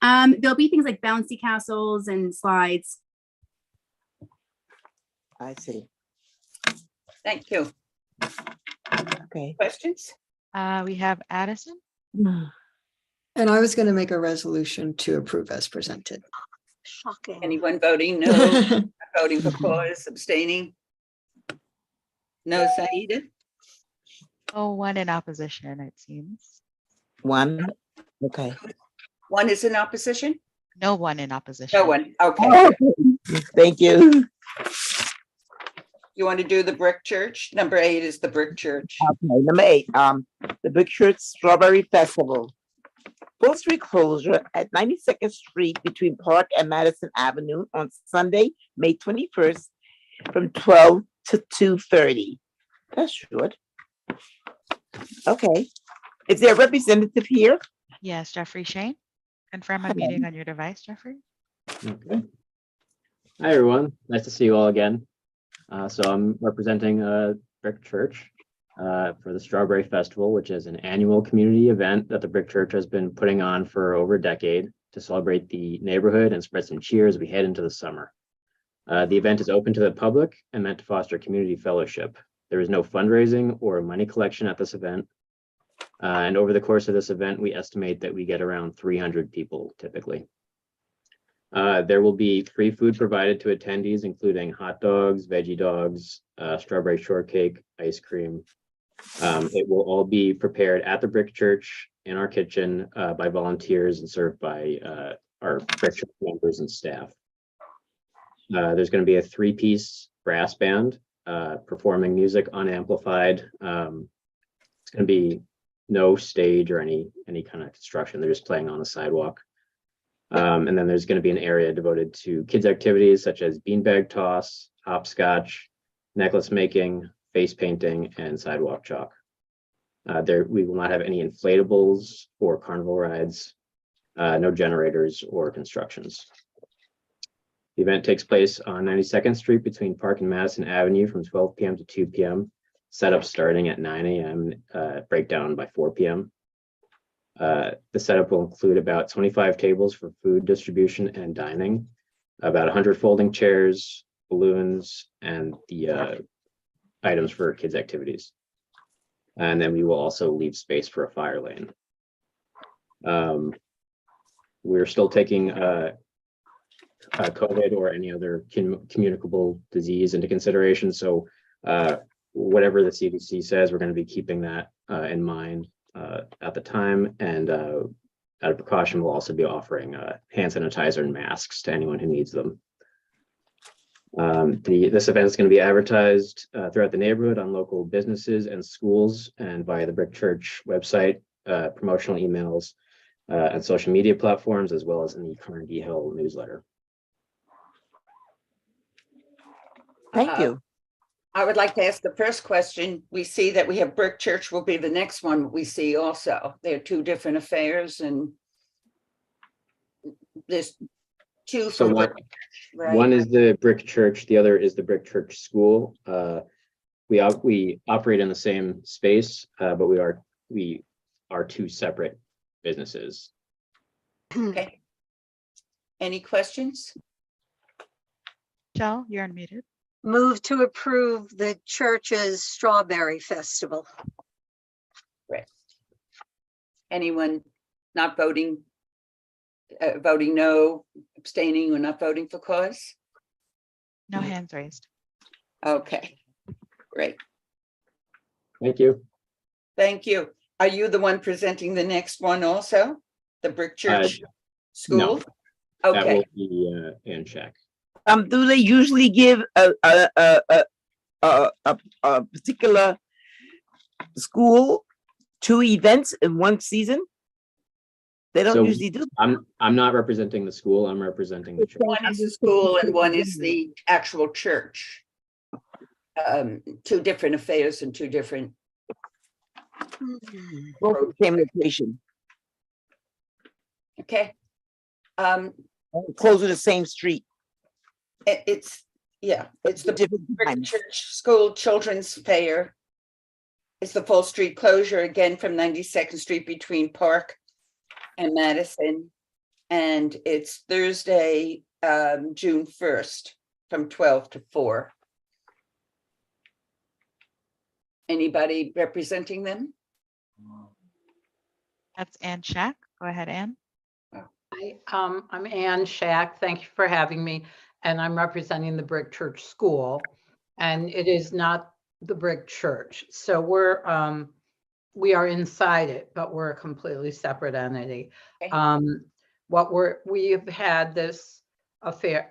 There'll be things like bouncy castles and slides. I see. Thank you. Okay. Questions? We have Addison. And I was going to make a resolution to approve as presented. shocking. Anyone voting no? Voting for cause, abstaining? No, Saida? Oh, one in opposition, it seems. One, okay. One is in opposition? No one in opposition. No one, okay. Thank you. You want to do the brick church? Number 8 is the brick church. Okay, number 8, the Big Church Strawberry Festival. Full street closure at 92nd Street between Park and Madison Avenue on Sunday, May 21st from 12 to 2:30. That's short. Okay. Is there a representative here? Yes, Jeffrey Shane. Confirm unmuting on your device, Jeffrey. Okay. Hi, everyone. Nice to see you all again. So I'm representing Brick Church for the Strawberry Festival, which is an annual community event that the Brick Church has been putting on for over a decade to celebrate the neighborhood and spread some cheer as we head into the summer. The event is open to the public and meant to foster community fellowship. There is no fundraising or money collection at this event. And over the course of this event, we estimate that we get around 300 people typically. There will be free food provided to attendees, including hot dogs, veggie dogs, strawberry shortcake, ice cream. It will all be prepared at the Brick Church in our kitchen by volunteers and served by our Brick Church members and staff. There's going to be a 3-piece brass band performing music unamplified. It's going to be no stage or any kind of construction. They're just playing on the sidewalk. And then there's going to be an area devoted to kids activities such as beanbag toss, hopscotch, necklace making, face painting, and sidewalk chalk. We will not have any inflatables or carnival rides, no generators or constructions. The event takes place on 92nd Street between Park and Madison Avenue from 12 p.m. to 2 p.m. Setup starting at 9 a.m., breakdown by 4 p.m. The setup will include about 25 tables for food distribution and dining, about 100 folding chairs, balloons, and the items for kids' activities. And then we will also leave space for a fire lane. We're still taking COVID or any other communicable disease into consideration. So whatever the CDC says, we're going to be keeping that in mind at the time. And out of precaution, we'll also be offering hand sanitizer and masks to anyone who needs them. This event is going to be advertised throughout the neighborhood on local businesses and schools and via the Brick Church website, promotional emails, and social media platforms, as well as in the Carnegie Hill newsletter. Thank you. I would like to ask the first question. We see that we have Brick Church will be the next one we see also. They're two different affairs, and there's two. So from one, Brick Church, right? one is the Brick Church, the other is the Brick Church School. We operate in the same space, but we are two separate businesses. Okay. Any questions? Michelle, you're unmuted. Move to approve the church's Strawberry Festival. Right. Anyone not voting, voting no, abstaining, or not voting for cause? No hands raised. Okay, great. Thank you. Thank you. Are you the one presenting the next one also? The Brick Church School? No, that Okay. will be Ann Shack. Do they usually give a particular school 2 events in one season? They don't So usually do. I'm not representing the school. I'm representing the church. One is the school and one is the actual church. Two different affairs and two different. Both the same location. Okay. Close to the same street. It's the Different Brick times. Church School Children's Fair. It's the full street closure again from 92nd Street between Park and Madison. And it's Thursday, June 1st from 12 to 4. Anybody representing them? That's Ann Shack. Go ahead, Ann. I'm Ann Shack. Thank you for having me. And I'm representing the Brick Church School. And it is not the Brick Church. So we are inside it, but we're a completely separate entity. Okay. We've had this affair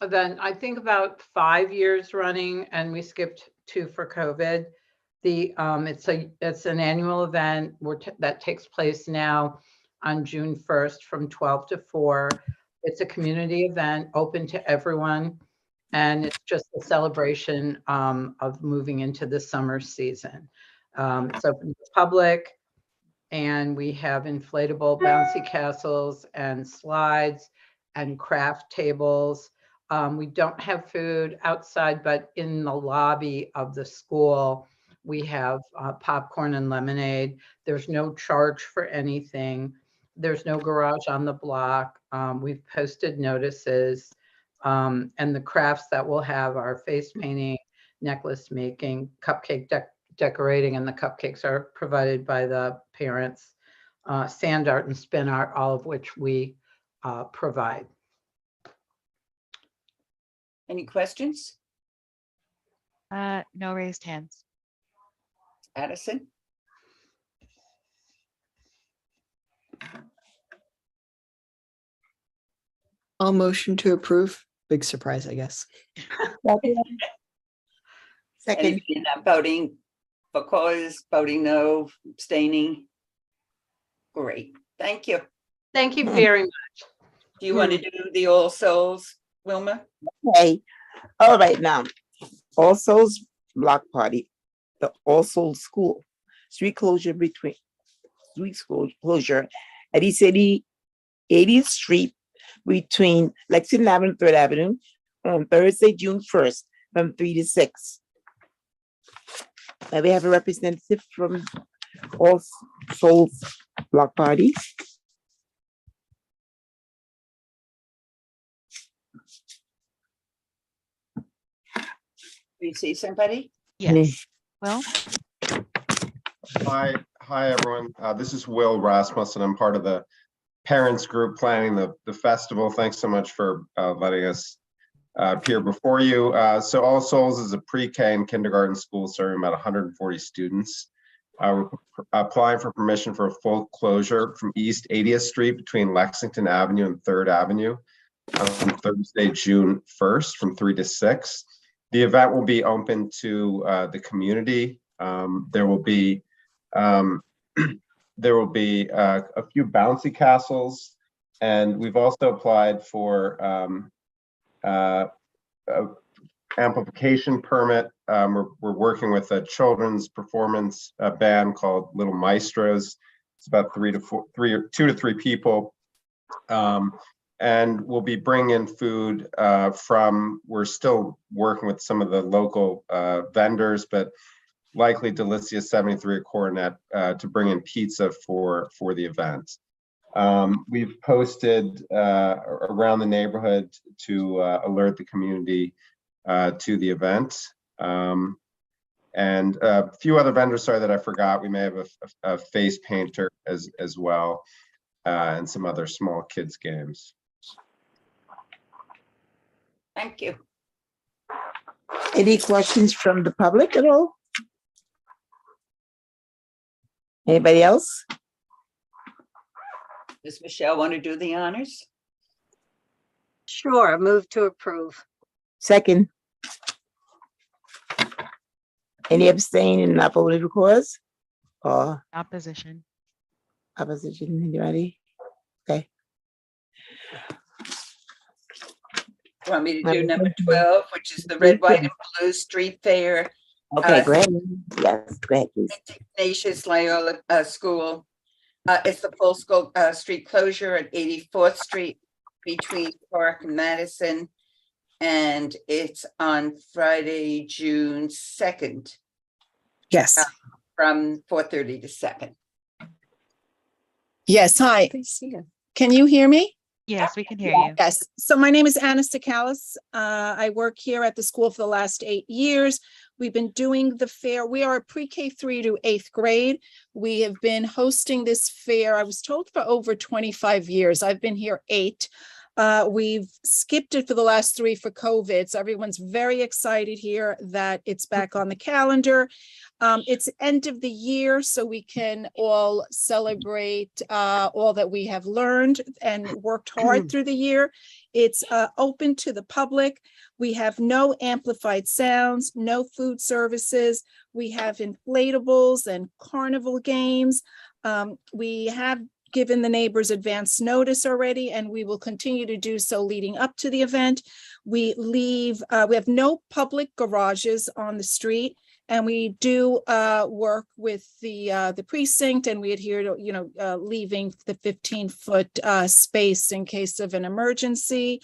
event, I think about 5 years running, and we skipped 2 for COVID. It's an annual event that takes place now on June 1st from 12 to 4. It's a community event open to everyone, and it's just a celebration of moving into the summer season. It's open to the public, and we have inflatable bouncy castles and slides and craft tables. We don't have food outside, but in the lobby of the school, we have popcorn and lemonade. There's no charge for anything. There's no garage on the block. We've posted notices, and the crafts that we'll have are face painting, necklace making, cupcake decorating, and the cupcakes are provided by the parents. Sand art and spin art, all of which we provide. Any questions? No raised hands. Addison? I'll motion to approve. Big surprise, I guess. Second, Anybody not voting for cause, voting no, abstaining? Great, thank you. Thank you very much. Do you want to do the All Souls, Wilma? okay. All right, now, All Souls Block Party, the All Souls School, street closure at East 80th Street between Lexington Avenue and 3rd Avenue on Thursday, June 1st, from 3 to 6. May we have a representative from All Souls Block Party? Do you see somebody? Yes. Well, Hi, everyone. This is Will Rasmussen. I'm part of the parents group planning the festival. Thanks so much for letting us appear before you. So All Souls is a pre-K and kindergarten school serving about 140 students. We're applying for permission for a full closure from East 80th Street between Lexington Avenue and 3rd Avenue on Thursday, June 1st from 3 to 6. The event will be open to the community. There will be a few bouncy castles, and we've also applied for amplification permit. We're working with a children's performance band called Little Maestros. It's about 2 to 3 people. And we'll be bringing in food we're still working with some of the local vendors, but likely Delicia 73 Coronet to bring in pizza for the event. We've posted around the neighborhood to alert the community to the event. And a few other vendors, sorry that I forgot. We may have a face painter as well, and some other small kids games. Thank you. Any questions from the public at all? Anybody else? Does Michelle want to do the honors? Sure, move to approve. Second. Any abstain and not voting for cause? Or opposition. opposition, anybody? Okay. You want me to do number 12, which is the Red, White, and Blue Street Fair? Okay, go ahead. Yes, go ahead, please. Ignatius Loyola School. It's the full school street closure at 84th Street between Park and Madison. And it's on Friday, June 2nd. Yes. From 4:30 to 7. Yes. Hi. Can you hear me? Yes, we can hear you. Yes. So my name is Anna Stakalis. I work here at the school for the last 8 years. We've been doing the fair. We are a pre-K 3 to 8th grade. We have been hosting this fair, I was told, for over 25 years. I've been here 8. We've skipped it for the last 3 for COVID. So everyone's very excited here that it's back on the calendar. It's end of the year, so we can all celebrate all that we have learned and worked hard through the year. It's open to the public. We have no amplified sounds, no food services. We have inflatables and carnival games. We have given the neighbors advance notice already, and we will continue to do so leading up to the event. We have no public garages on the street, and we do work with the precinct, and we adhere to, leaving the 15-foot space in case of an emergency.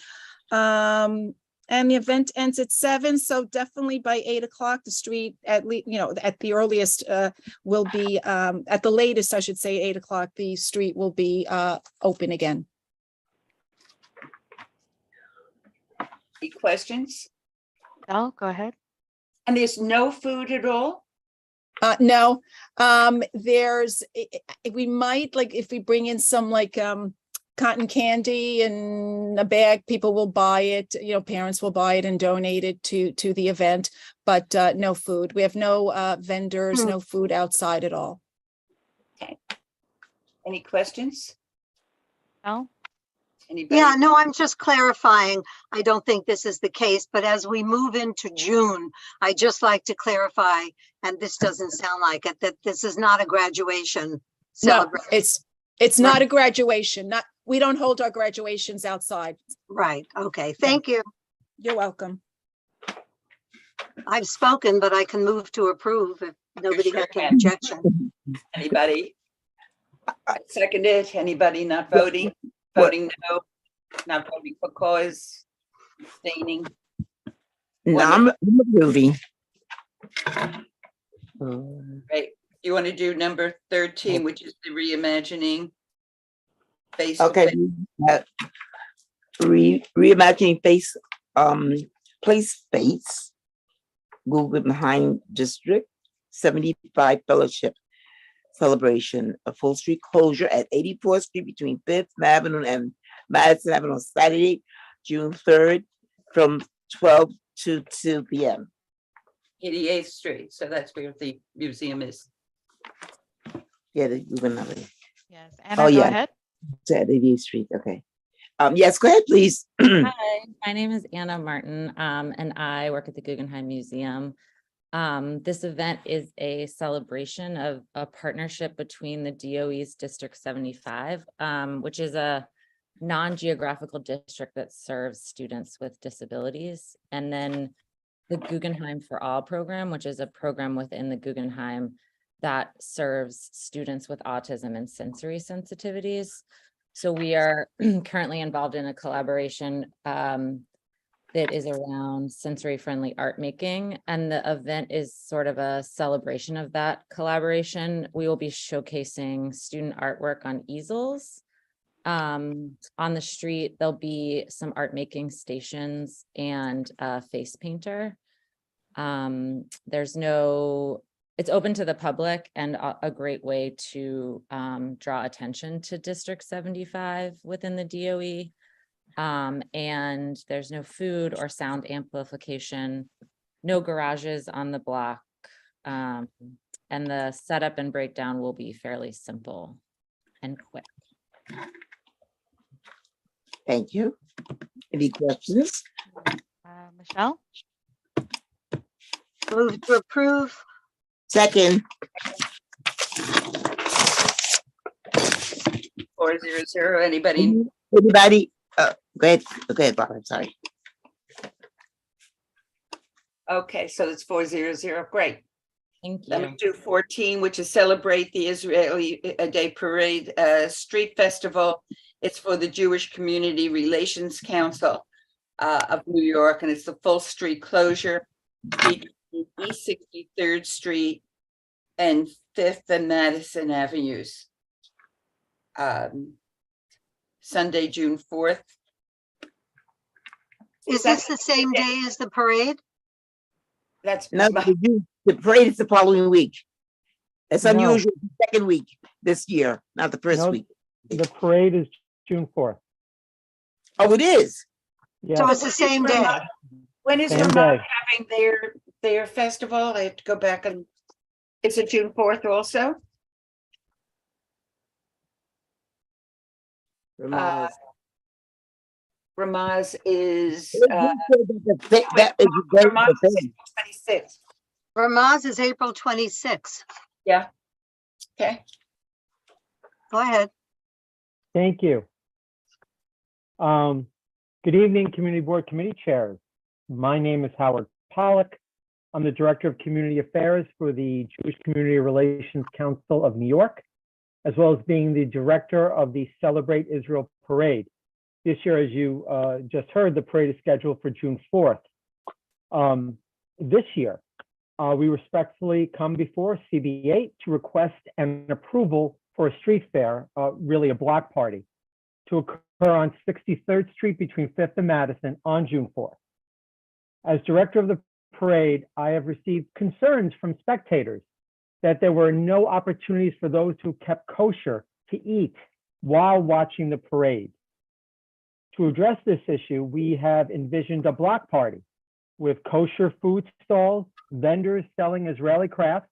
And the event ends at 7, so definitely by 8 o'clock, the street at least, at the earliest will be, at the latest, I should say, 8 o'clock, the street will be open again. Any questions? Oh, go ahead. And there's no food at all? No, we might, like, if we bring in some like cotton candy in a bag, people will buy it, you know, parents will buy it and donate it to the event, but no food. We have no vendors, no food outside at all. Okay. Any questions? No? Anybody? Yeah, no, I'm just clarifying. I don't think this is the case, but as we move into June, I just like to clarify, and this doesn't sound like it, that this is not a graduation No, celebration. it's not a graduation. We don't hold our graduations outside. Right. Okay. Thank you. You're welcome. I've spoken, but I can move to approve if nobody has an objection. Anybody? I second it. Anybody not voting? Voting no, not voting for cause, abstaining. No, I'm approving. Right. You want to do number 13, which is the reimagining. Okay. Reimagining place space, Guggenheim District 75 Fellowship Celebration, a full street closure at 84th Street between 5th Avenue and Madison Avenue on Saturday, June 3rd from 12 to 2 p.m. 88th Street. So that's where the museum is. Yeah, the Guggenheim. Yes, Anna, go ahead. It's at 88th Street, okay. Yes, go ahead, please. Hi, my name is Anna Martin, and I work at the Guggenheim Museum. This event is a celebration of a partnership between the DOE's District 75, which is a non-geographical district that serves students with disabilities, and then the Guggenheim for All program, which is a program within the Guggenheim that serves students with autism and sensory sensitivities. So we are currently involved in a collaboration that is around sensory-friendly art making, and the event is sort of a celebration of that collaboration. We will be showcasing student artwork on easels. On the street, there'll be some art making stations and a face painter. It's open to the public and a great way to draw attention to District 75 within the DOE. And there's no food or sound amplification, no garages on the block. And the setup and breakdown will be fairly simple and quick. Thank you. Any questions? Michelle? Move to approve. Second. 400. Anybody? Anybody? Go ahead. Go ahead, Bob. I'm sorry. Okay, so it's 400. Great. Thank you. Let me do 14, which is celebrate the Israeli Day Parade Street Festival. It's for the Jewish Community Relations Council of New York, and it's the full street closure between East 63rd Street and 5th and Madison Avenues. Sunday, June 4th. Is this the same day as the parade? That's no, the parade is the following week. It's unusual, the second week this year, not the first week. The parade is June 4th. Oh, it is? Yeah. So it's the same day. When is Same Vermont day. having their festival? I have to go back and, is it June 4th also? Ramaz is Ramaz is April 26th. Yeah. Okay. Go ahead. Thank you. Good evening, Community Board Committee Chairs. My name is Howard Pollack. I'm the Director of Community Affairs for the Jewish Community Relations Council of New York, as well as being the Director of the Celebrate Israel Parade. This year, as you just heard, the parade is scheduled for June 4th. This year, we respectfully come before CB8 to request an approval for a street fair, really a block party, to occur on 63rd Street between 5th and Madison on June 4th. As director of the parade, I have received concerns from spectators that there were no opportunities for those who kept kosher to eat while watching the parade. To address this issue, we have envisioned a block party with kosher food stalls, vendors selling Israeli crafts,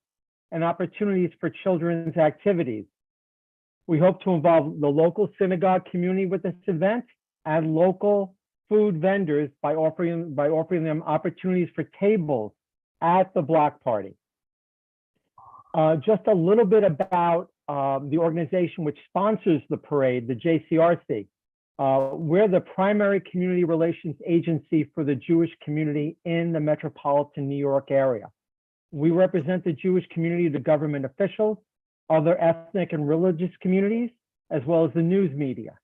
and opportunities for children's activities. We hope to involve the local synagogue community with this event and local food vendors by offering them opportunities for tables at the block party. Just a little bit about the organization which sponsors the parade, the JCRC. We're the primary community relations agency for the Jewish community in the metropolitan New York area. We represent the Jewish community to government officials, other ethnic and religious communities, as well as the news media.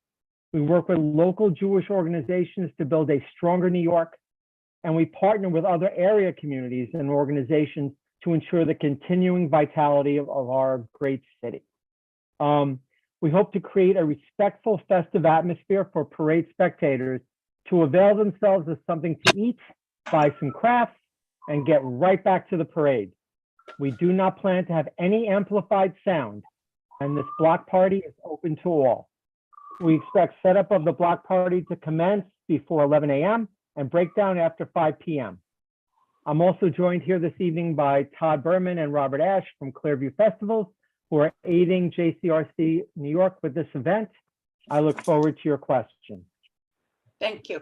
We work with local Jewish organizations to build a stronger New York, and we partner with other area communities and organizations to ensure the continuing vitality of our great city. We hope to create a respectful, festive atmosphere for parade spectators to avail themselves of something to eat, buy some crafts, and get right back to the parade. We do not plan to have any amplified sound, and this block party is open to all. We expect setup of the block party to commence before 11 a.m. and break down after 5 p.m. I'm also joined here this evening by Todd Berman and Robert Ash from Clearview Festivals, who are aiding JCRC New York with this event. I look forward to your questions. Thank you.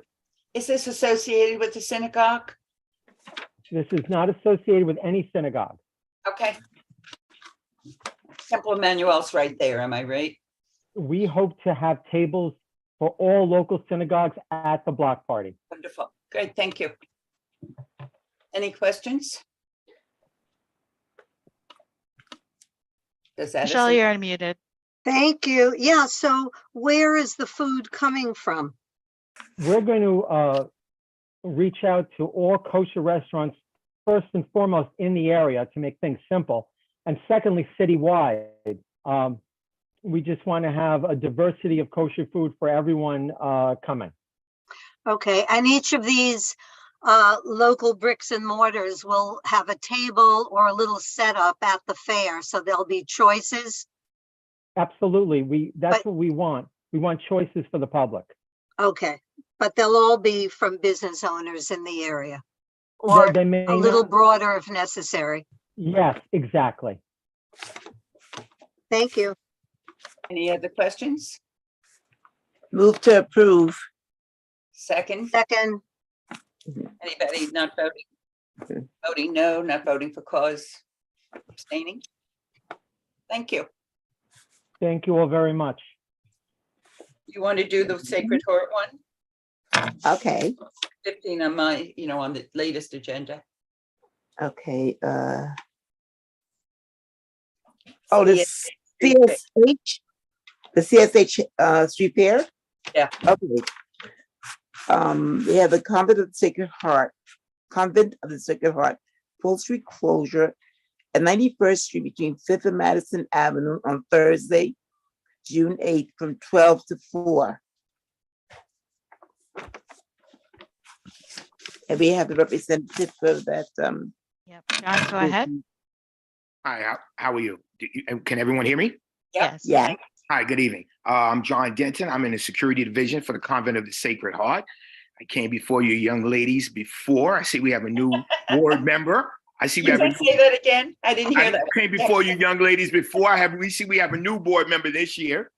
Is this associated with the synagogue? This is not associated with any synagogue. Okay. Temple Emmanuel's right there, am I right? We hope to have tables for all local synagogues at the block party. Wonderful. Great, thank you. Any questions? Does that Michelle, you're unmuted. Thank you. Yeah, so where is the food coming from? We're going to reach out to all kosher restaurants, first and foremost in the area to make things simple. And secondly, citywide. We just want to have a diversity of kosher food for everyone coming. Okay, and each of these local bricks and mortars will have a table or a little setup at the fair, so there'll be choices. Absolutely, that's what we want. We want choices for the public. Okay, but they'll all be from business owners in the area, or They may a little not- broader if necessary. Yes, exactly. Thank you. Any other questions? Move to approve. Second, Second, anybody not voting? Voting no, not voting for cause, abstaining? Thank you. Thank you all very much. You want to do the Sacred Heart one? Okay, 15 on my, on the latest agenda. okay. Oh, the CSH, the CSH street fair? Yeah. Okay. They have the Convent of the Sacred Heart, full street closure at 91st Street between 5th and Madison Avenue on Thursday, June 8th from 12 to 4. And we have the representative for that. Yep, John, go ahead. Hi, how are you? Can everyone hear me? Yes. Yeah. Hi, good evening. I'm John Denton. I'm in the security division for the Convent of the Sacred Heart. I came before you young ladies before. I see we have a new board member. I see we You have. can say that again? I didn't hear I that. came before you young ladies before. We see we have a new board member this year.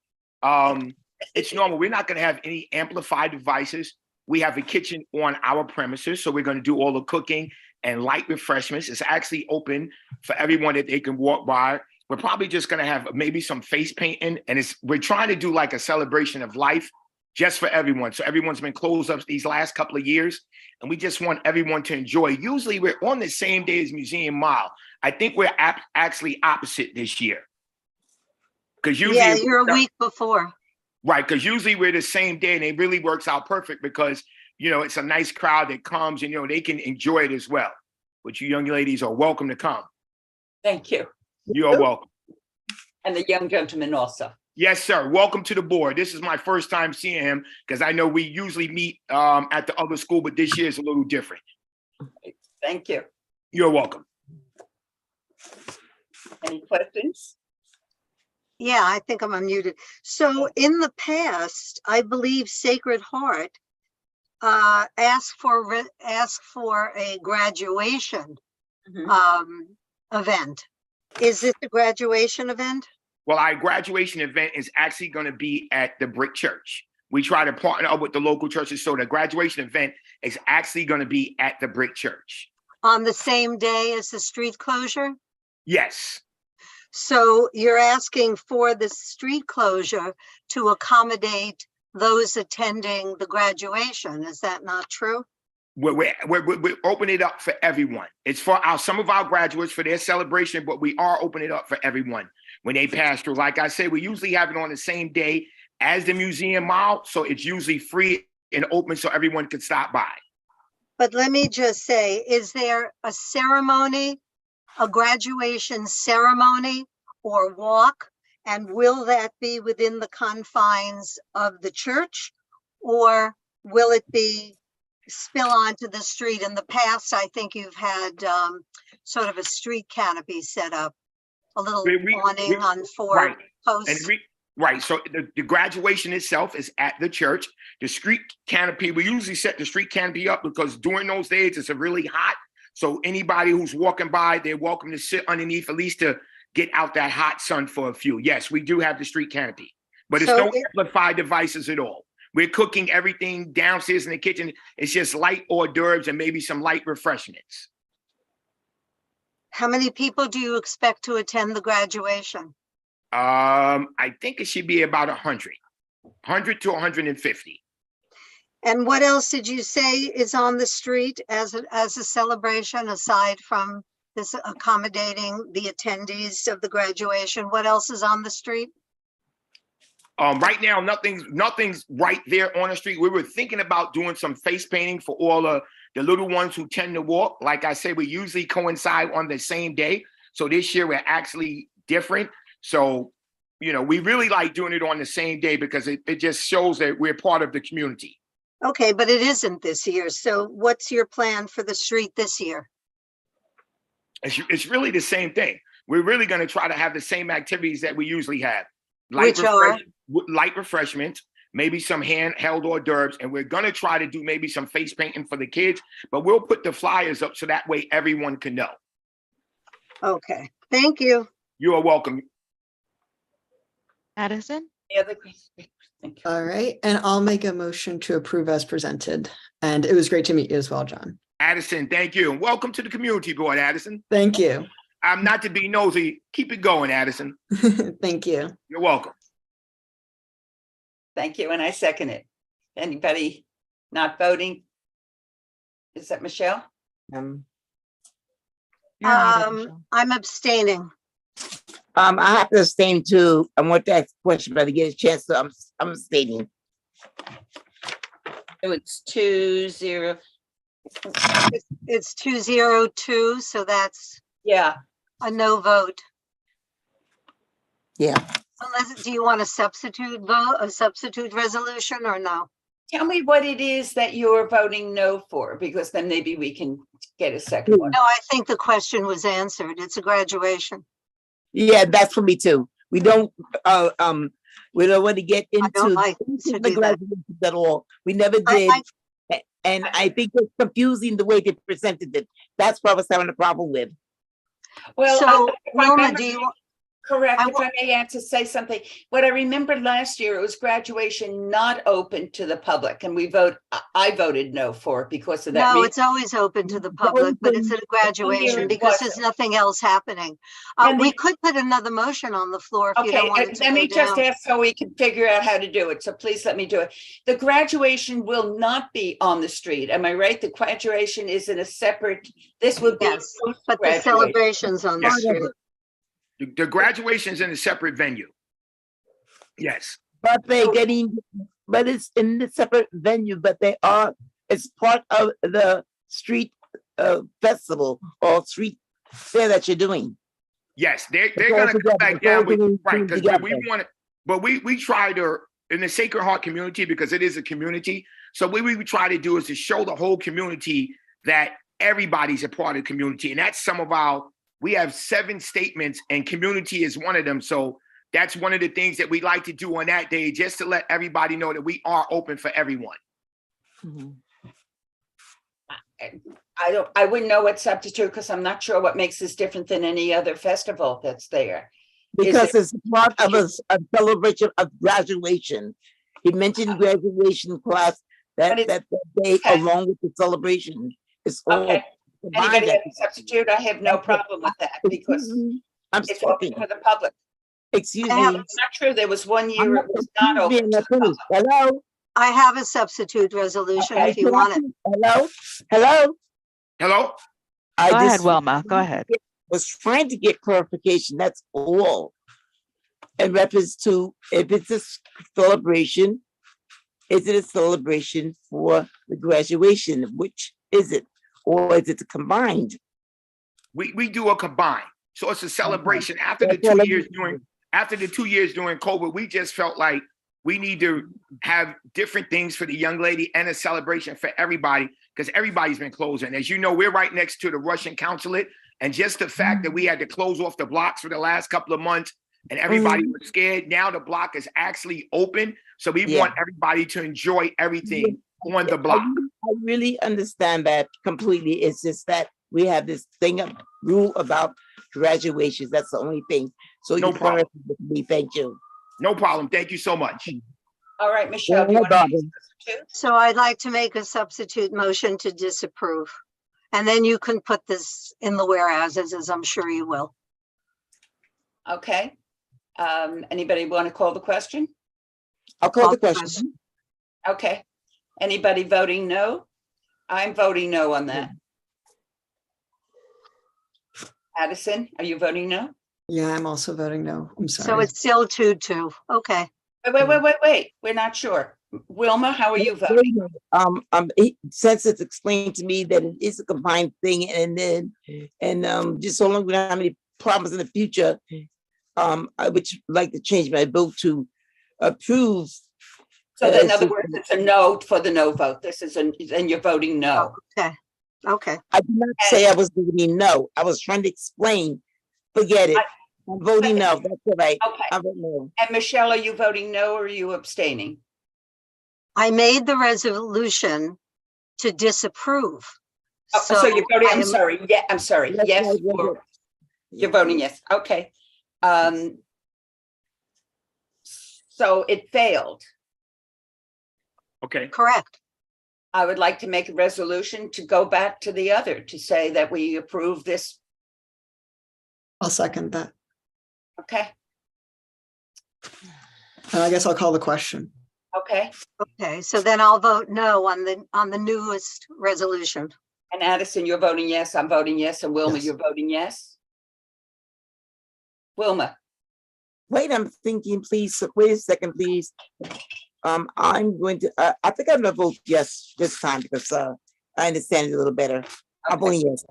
It's normal. We're not going to have any amplified devices. We have a kitchen on our premises, so we're going to do all the cooking and light refreshments. It's actually open for everyone that they can walk by. We're probably just going to have maybe some face painting, and we're trying to do like a celebration of life just for everyone. So everyone's been closed up these last couple of years, and we just want everyone to enjoy. Usually we're on the same day as Museum Mile. I think we're actually opposite this year. Because usually, yeah, you're a week before. Right, because usually we're the same day, and it really works out perfect because, it's a nice crowd that comes and, they can enjoy it as well. But you young ladies are welcome to come. Thank you. You're welcome. And the young gentleman also. Yes, sir. Welcome to the board. This is my first time seeing him because I know we usually meet at the other school, but this year is a little different. Thank you. You're welcome. Any questions? Yeah, I think I'm unmuted. So in the past, I believe Sacred Heart asked for a graduation event. Is this a graduation event? Well, our graduation event is actually going to be at the Brick Church. We try to partner up with the local churches, so the graduation event is actually going to be at the Brick Church. On the same day as the street closure? Yes. So you're asking for the street closure to accommodate those attending the graduation. Is that not true? We're opening it up for everyone. It's for some of our graduates for their celebration, but we are opening it up for everyone when they pass through. Like I said, we usually have it on the same day as the museum mile, so it's usually free and open so everyone can stop by. But let me just say, is there a ceremony, a graduation ceremony or walk? And will that be within the confines of the church, or will it be spill onto the street? In the past, I think you've had sort of a street canopy set up, a little awning on four posts. Right. So the graduation itself is at the church. The street canopy, we usually set the street canopy up because during those days it's really hot. So anybody who's walking by, they're welcome to sit underneath, at least to get out that hot sun for a few. Yes, we do have the street canopy, but it's no amplified devices at all. We're cooking everything downstairs in the kitchen. It's just light hors d'oeuvres and maybe some light refreshments. How many people do you expect to attend the graduation? I think it should be about 100 to 150. And what else did you say is on the street as a celebration, aside from this accommodating the attendees of the graduation? What else is on the street? Right now, nothing's right there on the street. We were thinking about doing some face painting for all the little ones who tend to walk. Like I said, we usually coincide on the same day. So this year we're actually different. So, we really like doing it on the same day because it just shows that we're part of the community. Okay, but it isn't this year. So what's your plan for the street this year? It's really the same thing. We're really going to try to have the same activities that we usually have. Which are? Light refreshments, maybe some handheld hors d'oeuvres, and we're going to try to do maybe some face painting for the kids, but we'll put the flyers up so that way everyone can know. Okay, thank you. You are welcome. Addison? Any other questions? All right, and I'll make a motion to approve as presented. And it was great to meet you as well, John. Addison, thank you. And welcome to the community board, Addison. Thank you. I'm not to be nosy. Keep it going, Addison. Thank you. You're welcome. Thank you, and I second it. Anybody not voting? Is that Michelle? I'm abstaining. I have to abstain too. I want to ask a question, but I get a chance, so I'm abstaining. So it's 2-0. It's 202, so that's a no vote. Yeah. Unless, do you want a substitute vote, a substitute resolution, or no? Tell me what it is that you're voting no for, because then maybe we can get a second one. No, I think the question was answered. It's a graduation. Yeah, that's for me too. We don't want to get into the graduation at all. We never did. And I think it's confusing the way they presented it. That's what I was having a problem with. Well, so Wilma, do you? Correct. If I may add to say something, what I remember last year, it was graduation not open to the public, and I voted no for it because of that. No, it's always open to the public, but it's at a graduation because there's nothing else happening. We could put another motion on the floor if you don't want it to let me go just down. ask so we can figure out how to do it. So please let me do it. The graduation will not be on the street. Am I right? The graduation is in a separate, this would be. Yes, but the celebration's on the street. The graduation is in a separate venue. Yes. But but it's in the separate venue, but it's part of the street festival or street fair that you're doing. Yes, they're going to come back down with, right, because we want it, but we try to, in the Sacred Heart community, because it is a community, so what we try to do is to show the whole community that everybody's a part of the community, and that's some of our we have 7 statements, and community is one of them. So that's one of the things that we like to do on that day, just to let everybody know that we are open for everyone. I wouldn't know what substitute, because I'm not sure what makes this different than any other festival that's there. Because it's part of a celebration of graduation. He mentioned graduation class that day along with the celebration. It's all Okay. combined. Anybody have a substitute? I have no problem with that because it's open for the public. Excuse I'm me. not sure. There was one year it was not open to the public. Hello? I have a substitute resolution if you want it. Hello? Hello? Hello? Go ahead, Wilma. Go ahead. Was trying to get clarification. That's all. In reference to if it's a celebration, is it a celebration for the graduation? Which is it? Or is it combined? We do a combined. So it's a celebration after the 2 years during COVID. We just felt like we need to have different things for the young lady and a celebration for everybody, because everybody's been closing. As you know, we're right next to the Russian consulate. And just the fact that we had to close off the blocks for the last couple of months and everybody was scared. Now the block is actually open. So we want everybody to enjoy everything on the block. I really understand that completely. It's just that we have this rule about graduations. That's the only thing. So No you problem. with me. Thank you. No problem. Thank you so much. All right, Michelle, do you want to make a substitute? So I'd like to make a substitute motion to disapprove. And then you can put this in the whereases, as I'm sure you will. Okay. Anybody want to call the question? I'll call the question. Okay. Anybody voting no? I'm voting no on that. Addison, are you voting no? Yeah, I'm also voting no. I'm sorry. So it's still 2-2. Okay. Wait. We're not sure. Wilma, how are you voting? Since it's explained to me that it is a combined thing, and just so long we don't have any problems in the future, I would like to change my vote to approve. So in other words, it's a no for the no vote. This is and you're voting no. Okay. I did not say I was voting no. I was trying to explain. Forget it. I'm voting no. That's all right. Okay. I'm voting no. And Michelle, are you voting no or are you abstaining? I made the resolution to disapprove. So you're voting, I I'm am- sorry. Yeah, I'm sorry. Yes, you're voting yes. Okay. So it failed. Okay. Correct. I would like to make a resolution to go back to the other, to say that we approve this. I'll second that. Okay, And I guess I'll call the question. okay. Okay, so then I'll vote no on the newest resolution. And Addison, you're voting yes, I'm voting yes, and Wilma, Yes. you're voting yes? Wilma, Wait, I'm thinking, please, wait a second, please. I'm going to, I think I'm gonna vote yes this time because I understand it a little better. I'm voting yes.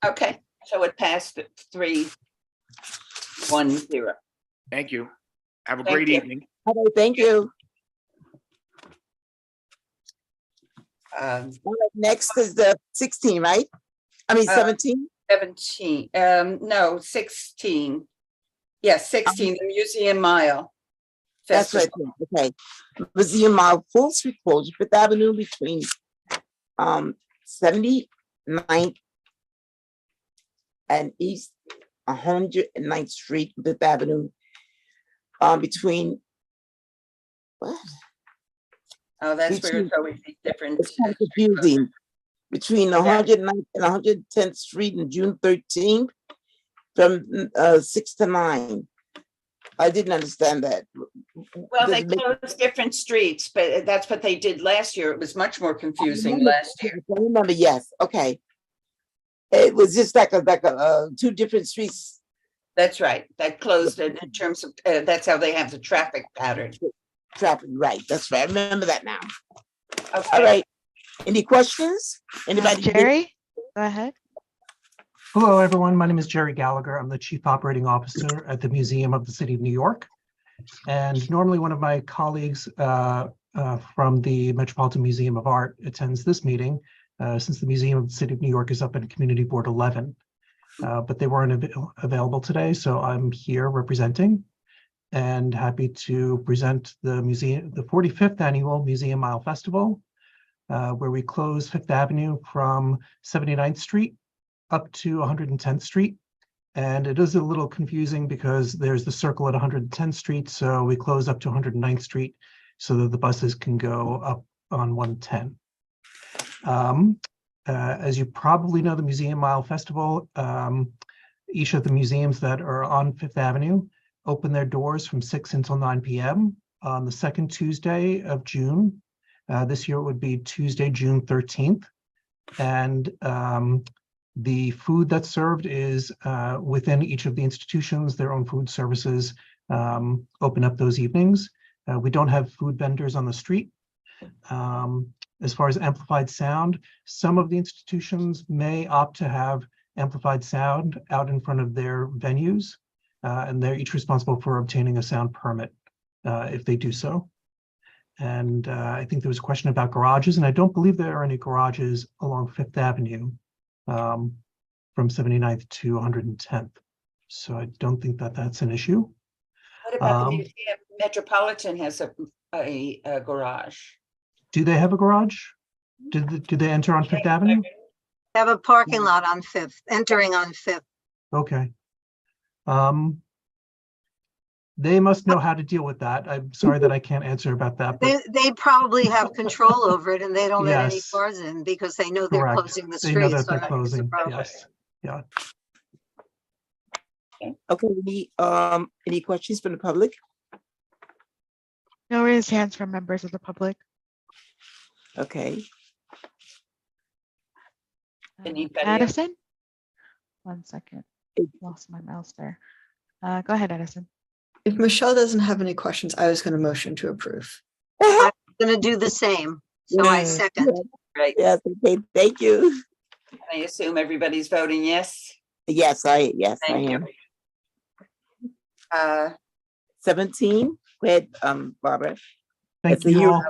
okay, so it passed 3-1-0. Thank you. Have a Thank great you. evening. All right, thank you. All right, next is the 16, right? I mean, 17? 17, no, 16. Yes, 16, the Museum Mile. That's right, Festival. okay. Museum Mile, full street closure, Fifth Avenue between 79th and East 109th Street, Fifth Avenue, between, what? Oh, that's where Between- it's always different. It's kind of confusing. Between 109th and 110th Street and June 13th, from 6 to 9. I didn't understand that. Well, they Does it make- closed different streets, but that's what they did last year. It was much more confusing last year. I remember, yes, okay. It was just like two different streets. That's right. That closed in terms of, that's how they have the traffic pattern. Traffic, right, that's right, I remember that now. All Okay. right, any questions? Anybody? Jerry, go ahead. Hello, everyone. My name is Jerry Gallagher. I'm the Chief Operating Officer at the Museum of the City of New York. And normally one of my colleagues from the Metropolitan Museum of Art attends this meeting since the Museum of the City of New York is up in Community Board 11. but they weren't available today, so I'm here representing and happy to present the 45th annual Museum Mile Festival, where we close Fifth Avenue from 79th Street up to 110th Street. And it is a little confusing because there's the circle at 110th Street, so we close up to 109th Street so that the buses can go up on 110. As you probably know, the Museum Mile Festival, each of the museums that are on Fifth Avenue open their doors from 6 until 9 p.m. on the second Tuesday of June. This year it would be Tuesday, June 13th. And the food that's served is within each of the institutions, their own food services open up those evenings. We don't have food vendors on the street. As far as amplified sound, some of the institutions may opt to have amplified sound out in front of their venues, and they're each responsible for obtaining a sound permit if they do so. And I think there was a question about garages, and I don't believe there are any garages along Fifth Avenue from 79th to 110th. So I don't think that that's an issue. What about the museum? Metropolitan has a garage. Do they have a garage? Do they enter on Fifth Avenue? Have a parking lot on Fifth, entering on Fifth. Okay. They must know how to deal with that. I'm sorry that I can't answer about that. But They probably have control over it, and they don't let any Yes. cars in because they know they're Correct. closing the They know street. that so they're I think it's a closing. problem. Yes. Yeah. Okay, any questions from the public? No raised hands from members of the public. Okay. Anybody else? Addison? 1 second. Lost my mouse there. Go ahead, Addison. If Michelle doesn't have any questions, I was going to motion to approve. I'm gonna do the same. So I second. Right. Yes, okay, thank you. I assume everybody's voting yes. Yes, I Thank am. you. 17, go ahead, Barbara. Thank It's the you Heroes, all.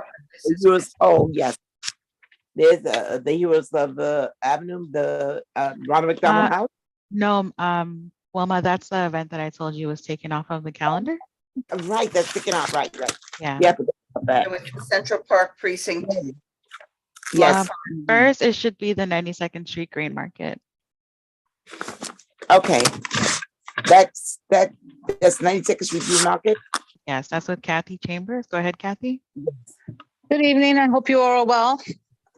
the Heroes, oh, yes. There's the Heroes of the Avenue, the Ronald McDonald House. No, Wilma, that's the event that I told you was taken off of the calendar. Right, that's sticking out, right. Yeah. Yeah, I forgot about that. It was the Central Park Precinct. Yes. First, it should be the 92nd Street Grain Market. Okay. That's 92nd Street Green Market. Yes, that's with Kathy Chambers. Go ahead, Kathy. Good evening. I hope you are all well,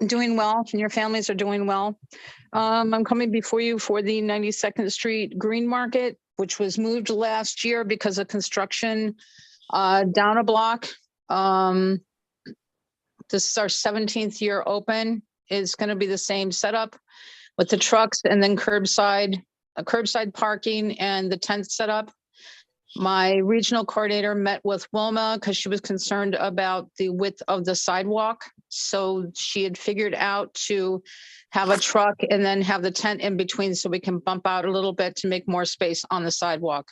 doing well, and your families are doing well. I'm coming before you for the 92nd Street Green Market, which was moved last year because of construction down a block. This is our 17th year open. It's going to be the same setup with the trucks and then curbside parking and the tent setup. My regional coordinator met with Wilma because she was concerned about the width of the sidewalk. So she had figured out to have a truck and then have the tent in between so we can bump out a little bit to make more space on the sidewalk.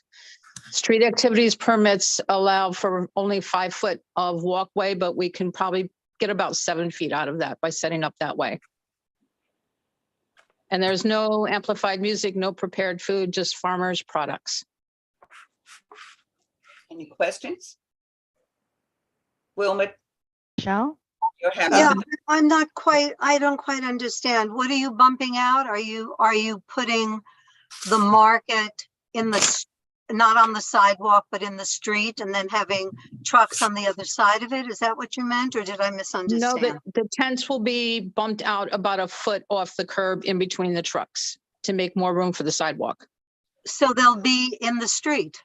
Street activities permits allow for only 5 foot of walkway, but we can probably get about 7 feet out of that by setting up that way. And there's no amplified music, no prepared food, just farmers' products. Any questions? Wilma? Michelle? Yeah, I'm not quite, I don't quite understand. What are you bumping out? Are you putting the market in the, not on the sidewalk, but in the street and then having trucks on the other side of it? Is that what you meant, or did I misunderstand? No, the tents will be bumped out about a foot off the curb in between the trucks to make more room for the sidewalk. So they'll be in the street?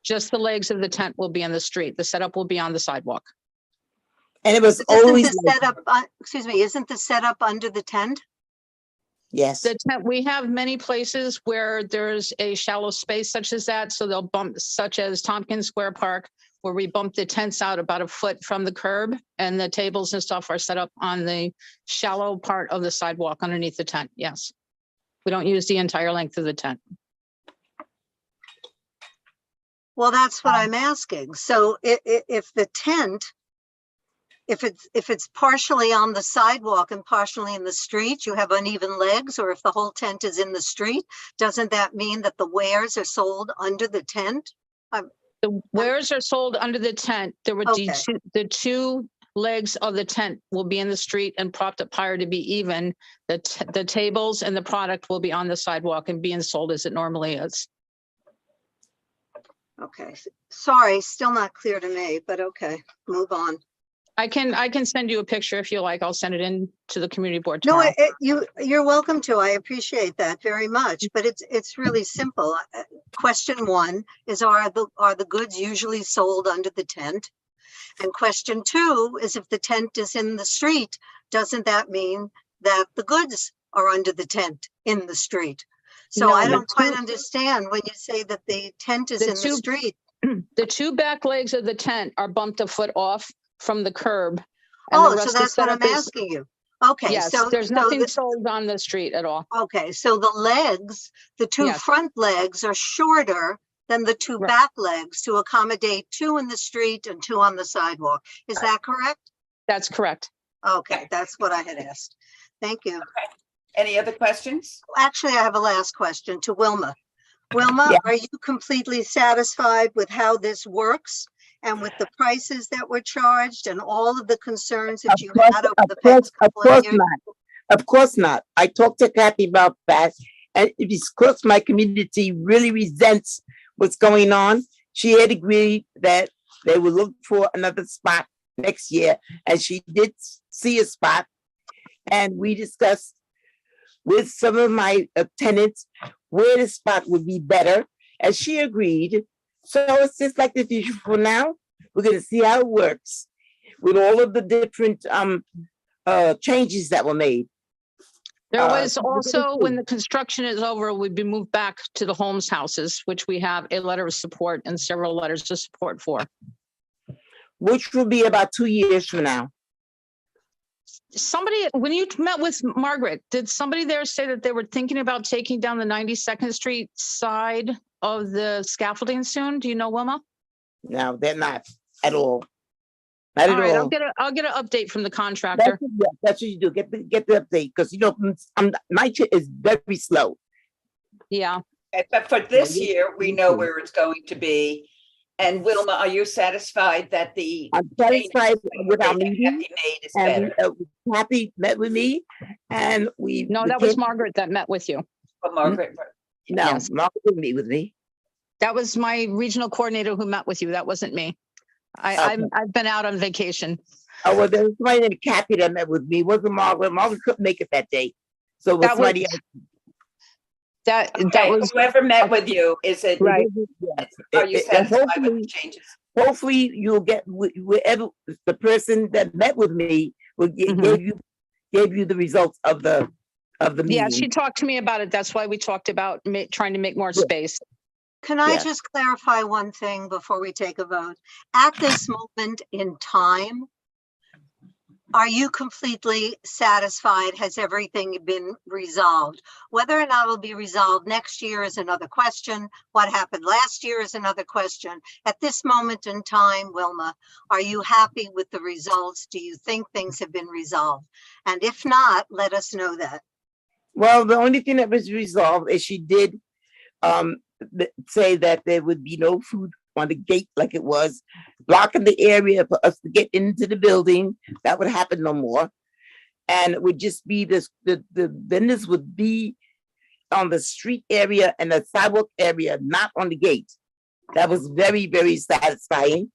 Just the legs of the tent will be on the street. The setup will be on the sidewalk. And it was Isn't always the setup, excuse me, isn't the setup under the tent? Yes. The tent, we have many places where there's a shallow space such as that. So they'll bump, such as Tompkins Square Park, where we bump the tents out about a foot from the curb, and the tables and stuff are set up on the shallow part of the sidewalk underneath the tent. Yes. We don't use the entire length of the tent. Well, that's what I'm asking. So if the tent if it's partially on the sidewalk and partially in the street, you have uneven legs, or if the whole tent is in the street, doesn't that mean that the wares are sold under the tent? The wares are sold under the tent. There would be Okay. the two legs of the tent will be in the street and propped up higher to be even. The tables and the product will be on the sidewalk and being sold as it normally is. Okay, sorry, still not clear to me, but okay, move on. I can send you a picture if you like. I'll send it in to the community board No, tomorrow. you're welcome to. I appreciate that very much, but it's really simple. Question one is, are the goods usually sold under the tent? And question two is, if the tent is in the street, doesn't that mean that the goods are under the tent in the street? So No, I don't quite understand when you say that the tent is in the street. The two back legs of the tent are bumped a foot off from the curb. Oh, so that's what I'm asking you. Okay, Yes, so there's nothing sold on the street at all. Okay, so the legs, the two Yes. front legs are shorter than the two Right. back legs to accommodate two in the street and two on the sidewalk. Is that correct? That's correct. Okay, that's what I had asked. Thank you. Any other questions? Actually, I have a last question to Wilma. Wilma, Yeah. are you completely satisfied with how this works and with the prices that were charged and all of the concerns that you had over the past couple of years? Not. Of course not. I talked to Kathy about that, and because my community really resents what's going on, she had agreed that they would look for another spot next year, and she did see a spot, and we discussed with some of my tenants where the spot would be better, and she agreed. So it's just like the future. For now, we're going to see how it works with all of the different changes that were made. There was also, when the construction is over, we'd be moved back to the Holmes houses, which we have a letter of support and several letters of support for. Which will be about 2 years from now. Somebody, when you met with Margaret, did somebody there say that they were thinking about taking down the 92nd Street side of the scaffolding soon? Do you know, Wilma? No, they're not at all. Not All at right, all. I'll get an update from the contractor. That's what you do. Get the update, because night is very slow. Yeah. But for this year, we know where it's going to be. And Wilma, are you satisfied that the? I'm satisfied with our that meeting, Kathy made is and better? Kathy met with me, and we. No, that was Margaret that met with you. Oh, Margaret. No, Yes. Margaret didn't meet with me. That was my regional coordinator who met with you. That wasn't me. I've been out on vacation. Oh, well, there was somebody named Kathy that met with me. It wasn't Margaret. Margaret couldn't make it that day, so it was That was- somebody else. That Okay, was whoever met with you, is it? right. Yes. Are you And satisfied with the changes? Hopefully, you'll get wherever the person that met with me will gave you the results of the meeting. Yeah, she talked to me about it. That's why we talked about trying to make more space. Can I Yeah. just clarify one thing before we take a vote? At this moment in time, are you completely satisfied? Has everything been resolved? Whether or not it'll be resolved next year is another question. What happened last year is another question. At this moment in time, Wilma, are you happy with the results? Do you think things have been resolved? And if not, let us know that. Well, the only thing that was resolved is she did say that there would be no food on the gate like it was, blocking the area for us to get into the building. That would happen no more. And it would just be this, the vendors would be on the street area and the sidewalk area, not on the gate. That was very, very satisfying.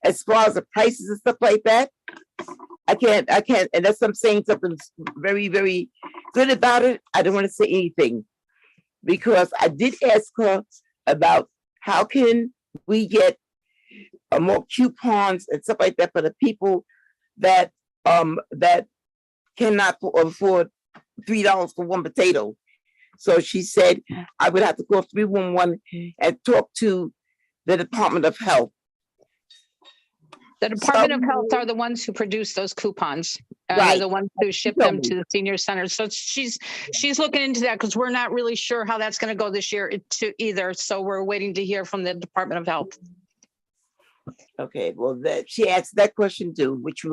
As far as the prices and stuff like that, I can't, unless I'm saying something very, very good about it, I don't want to say anything. Because I did ask her about how can we get more coupons and stuff like that for the people that that cannot afford $3 for one potato. So she said I would have to call 311 and talk to the Department of Health. The Department of Health are the ones who produce those coupons. They're Right. the ones who ship them to the senior center. So she's looking into that because we're not really sure how that's going to go this year either. So we're waiting to hear from the Department of Health. Okay, well, that she answered that question too, which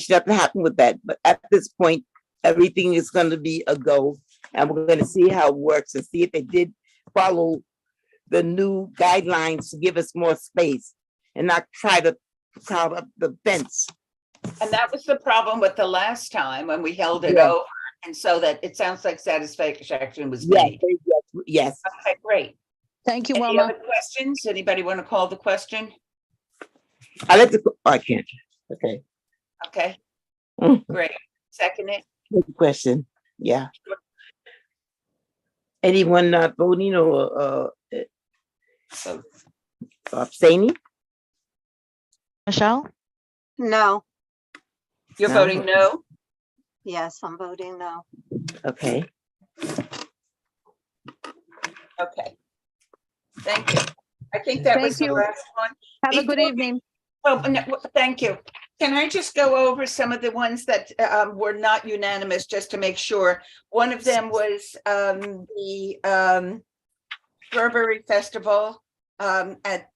nothing happened with that. But at this point, everything is going to be a go, and we're going to see how it works and see if they did follow the new guidelines to give us more space and not try to crowd up the fence. And that was the problem with the last time when we held it Yeah. over. And so that it sounds like satisfaction was Yes, made. yes. Okay, great. Thank you, Any Wilma. other questions? Anybody want to call the question? I can't. Okay. Okay, Mm, great. Second it. Good question. Yeah. Anyone not voting or abstaining? Michelle? No. You're No. voting no? Yes, I'm voting no. Okay. Okay. Thank you. I think that was the Thank you. last one. Have a good Before- evening. Oh, no, thank you. Can I just go over some of the ones that were not unanimous, just to make sure? One of them was the Strawberry Festival at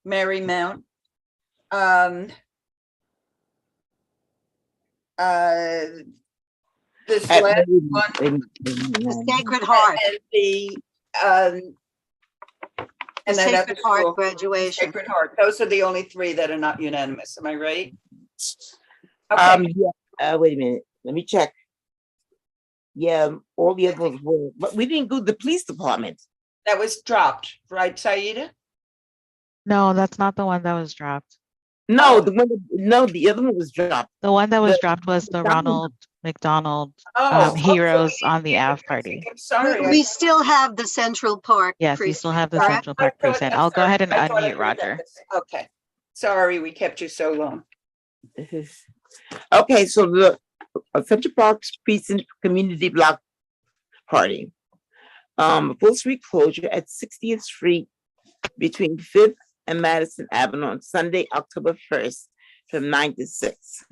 Marymount. This At last Marymount, one. The Sacred Heart. And the The that other Sacred Heart school, graduation. Sacred Heart. Those are the only three that are not unanimous. Am I right? Okay. Yeah, wait a minute, let me check. Yeah, all the other ones were, but we didn't go to the police department. That was dropped, right, Saida? No, that's not the one that was dropped. No, the other one was dropped. The one that was The- dropped was the Ronald McDonald Oh, Heroes on the Ave Party. I'm sorry. We still have the Central Park. Yes, we still have the precinct, Central Park precinct. I'll go ahead and I thought I unmute heard that Roger. was- Okay. Sorry, we kept you so long. Okay, so the Central Park's Precinct Community Block Party. Full street closure at 60th Street between 5th and Madison Avenue on Sunday, October 1st from 9 to 6.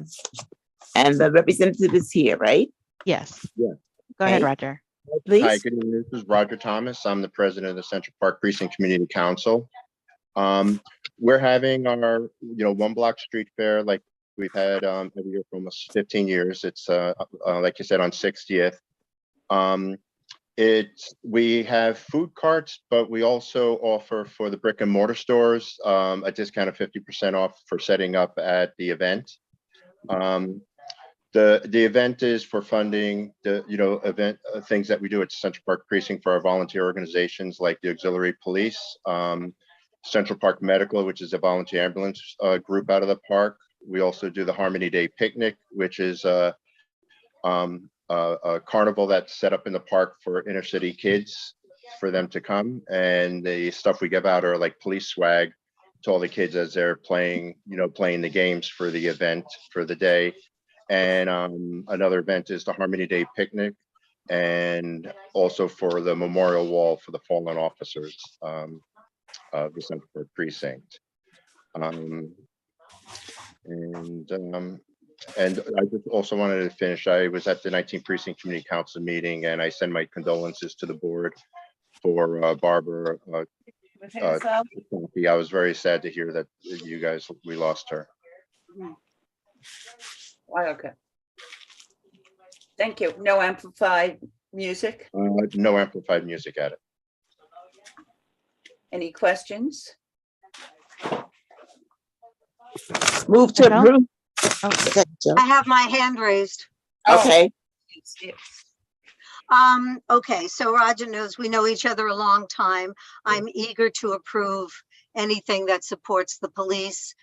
And the representative is here, right? Yes. Yeah. Go ahead, Okay. Roger. Please. Hi, good evening. This is Roger Thomas. I'm the president of the Central Park Precinct Community Council. We're having our, one block street fair like we've had every year for almost 15 years. It's like you said, on 60th. We have food carts, but we also offer for the brick and mortar stores a discount of 50% off for setting up at the event. The event is for funding the event things that we do at Central Park Precinct for our volunteer organizations like the Auxiliary Police, Central Park Medical, which is a volunteer ambulance group out of the park. We also do the Harmony Day Picnic, which is a carnival that's set up in the park for inner city kids for them to come, and the stuff we give out are like police swag to all the kids as they're playing the games for the event for the day. And another event is the Harmony Day Picnic, and also for the memorial wall for the fallen officers of the Central Park Precinct. And I just also wanted to finish. I was at the 19th Precinct Community Council meeting, and I send my condolences to the board for Barbara. I was very sad to hear that we lost her. Why, okay. Thank you. No amplified music? No amplified music at it. Any questions? Move to approve. I have my hand raised. Okay. Okay, so Roger knows we know each other a long time. I'm eager to approve anything that supports the police,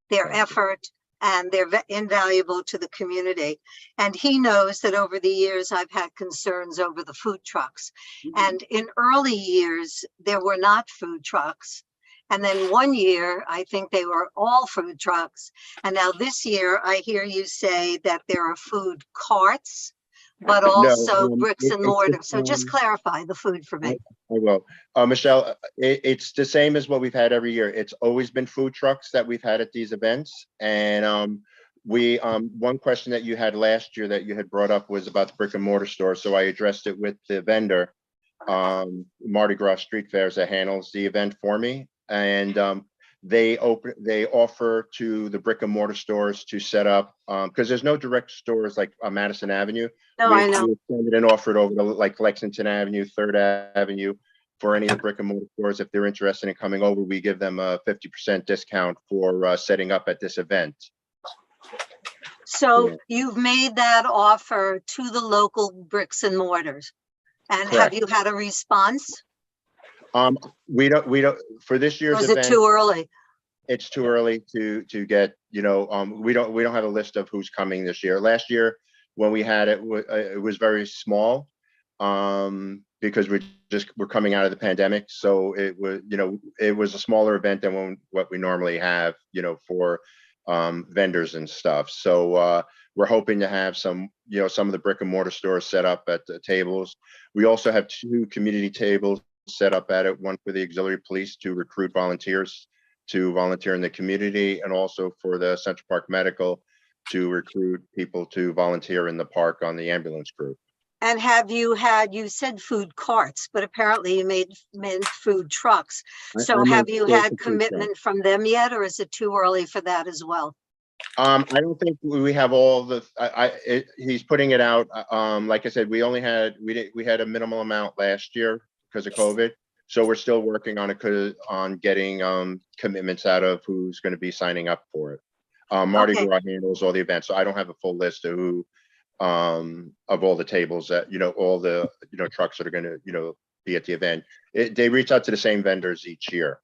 their effort, and they're invaluable to the community. And he knows that over the years, I've had concerns over the food trucks. And in early years, there were not food trucks. And then one year, I think they were all food trucks. And now this year, I hear you say that there are food carts, but also bricks and mortar. So just clarify the food for me. I will. Michelle, it's the same as what we've had every year. It's always been food trucks that we've had at these events. And one question that you had last year that you had brought up was about the brick and mortar store. So I addressed it with the vendor, Mardi Gras Street Fairs, that handles the event for me. And they offer to the brick and mortar stores to set up, because there's no direct stores like on Madison Avenue. No, I know. We extended and offered over to like Lexington Avenue, 3rd Avenue, for any of the brick and mortar stores. If they're interested in coming over, we give them a 50% discount for setting up at this event. So Yeah. you've made that offer to the local bricks and mortars. And have Correct. you had a response? We don't, for this Or year's is it event, too early? it's too early to get, we don't have a list of who's coming this year. Last year when we had it, it was very small, because we're coming out of the pandemic. So it was a smaller event than what we normally have, for vendors and stuff. So we're hoping to have some of the brick and mortar stores set up at the tables. We also have 2 community tables set up at it, one for the auxiliary police to recruit volunteers to volunteer in the community, and also for the Central Park Medical to recruit people to volunteer in the park on the ambulance crew. And you said food carts, but apparently you meant food trucks. So I have meant you food had trucks. commitment from them yet, or is it too early for that as well? I don't think we have all the, he's putting it out. Like I said, we had a minimal amount last year because of COVID. So we're still working on it, on getting commitments out of who's going to be signing up for it. Marty Okay. Gras handles all the events, so I don't have a full list of who, of all the tables that, all the, trucks that are going to, be at the event. They reach out to the same vendors each year,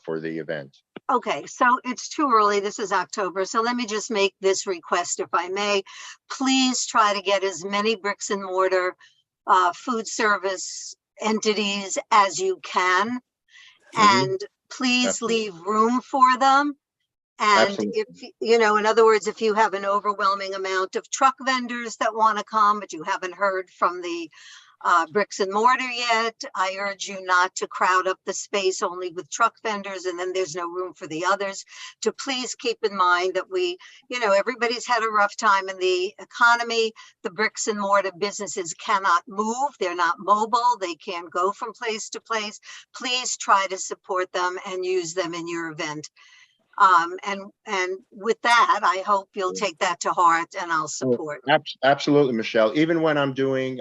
for the event. Okay, so it's too early. This is October. So let me just make this request, if I may. Please try to get as many bricks and mortar food service entities as you can. And please Absolutely. leave room for them. And Absolutely. if, in other words, if you have an overwhelming amount of truck vendors that want to come, but you haven't heard from the bricks and mortar yet, I urge you not to crowd up the space only with truck vendors, and then there's no room for the others. To please keep in mind that everybody's had a rough time in the economy. The bricks and mortar businesses cannot move. They're not mobile. They can't go from place to place. Please try to support them and use them in your event. And with that, I hope you'll take that to heart, and I'll support. Absolutely, Michelle. Even when I'm doing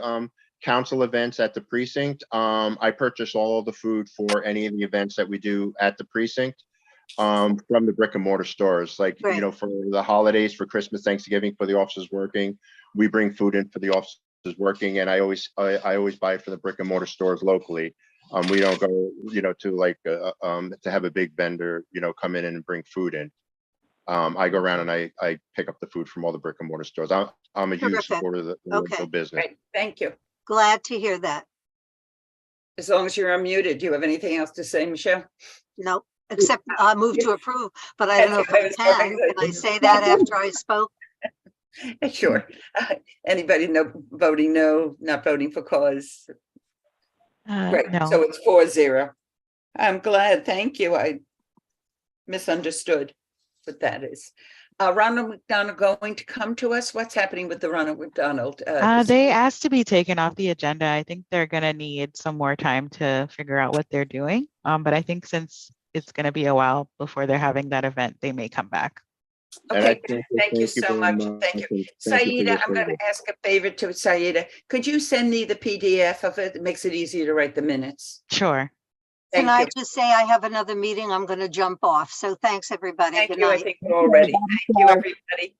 council events at the precinct, I purchase all of the food for any of the events that we do at the precinct from the brick and mortar stores. Like, Right. For the holidays, for Christmas, Thanksgiving, for the officers working, we bring food in for the officers working, and I always buy it from the brick and mortar stores locally. We don't go, to have a big vendor, come in and bring food in. I go around and I pick up the food from all the brick and mortar stores. I'm a huge Terrific. supporter of the local business. Great, thank you. Glad to hear that. As long as you're unmuted, do you have anything else to say, Michelle? No, except move to approve, but I don't know if I can. Can I say that after I spoke? Sure. Anybody voting no, not voting for cause? Great, No. so it's 4-0. I'm glad, thank you. I misunderstood what that is. Ronald McDonald going to come to us? What's happening with the Ronald McDonald? They asked to be taken off the agenda. I think they're going to need some more time to figure out what they're doing. But I think since it's going to be a while before they're having that event, they may come back. Okay, thank you so much. Thank you. Saida, I'm going to ask a favor to Saida. Could you send me the PDF of it? It makes it easier to write the minutes. Sure. Can I just say I have another meeting? I'm going to jump off. So thanks, everybody. Thank Good you. I night. think we're all ready. Thank you, everybody.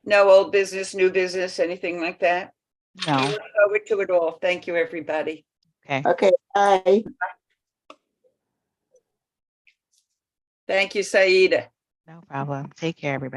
No old business, new business, anything like that? No. We look forward to it all. Thank you, everybody. Okay. Okay, bye. Thank you, Saida. No problem. Take care, everybody.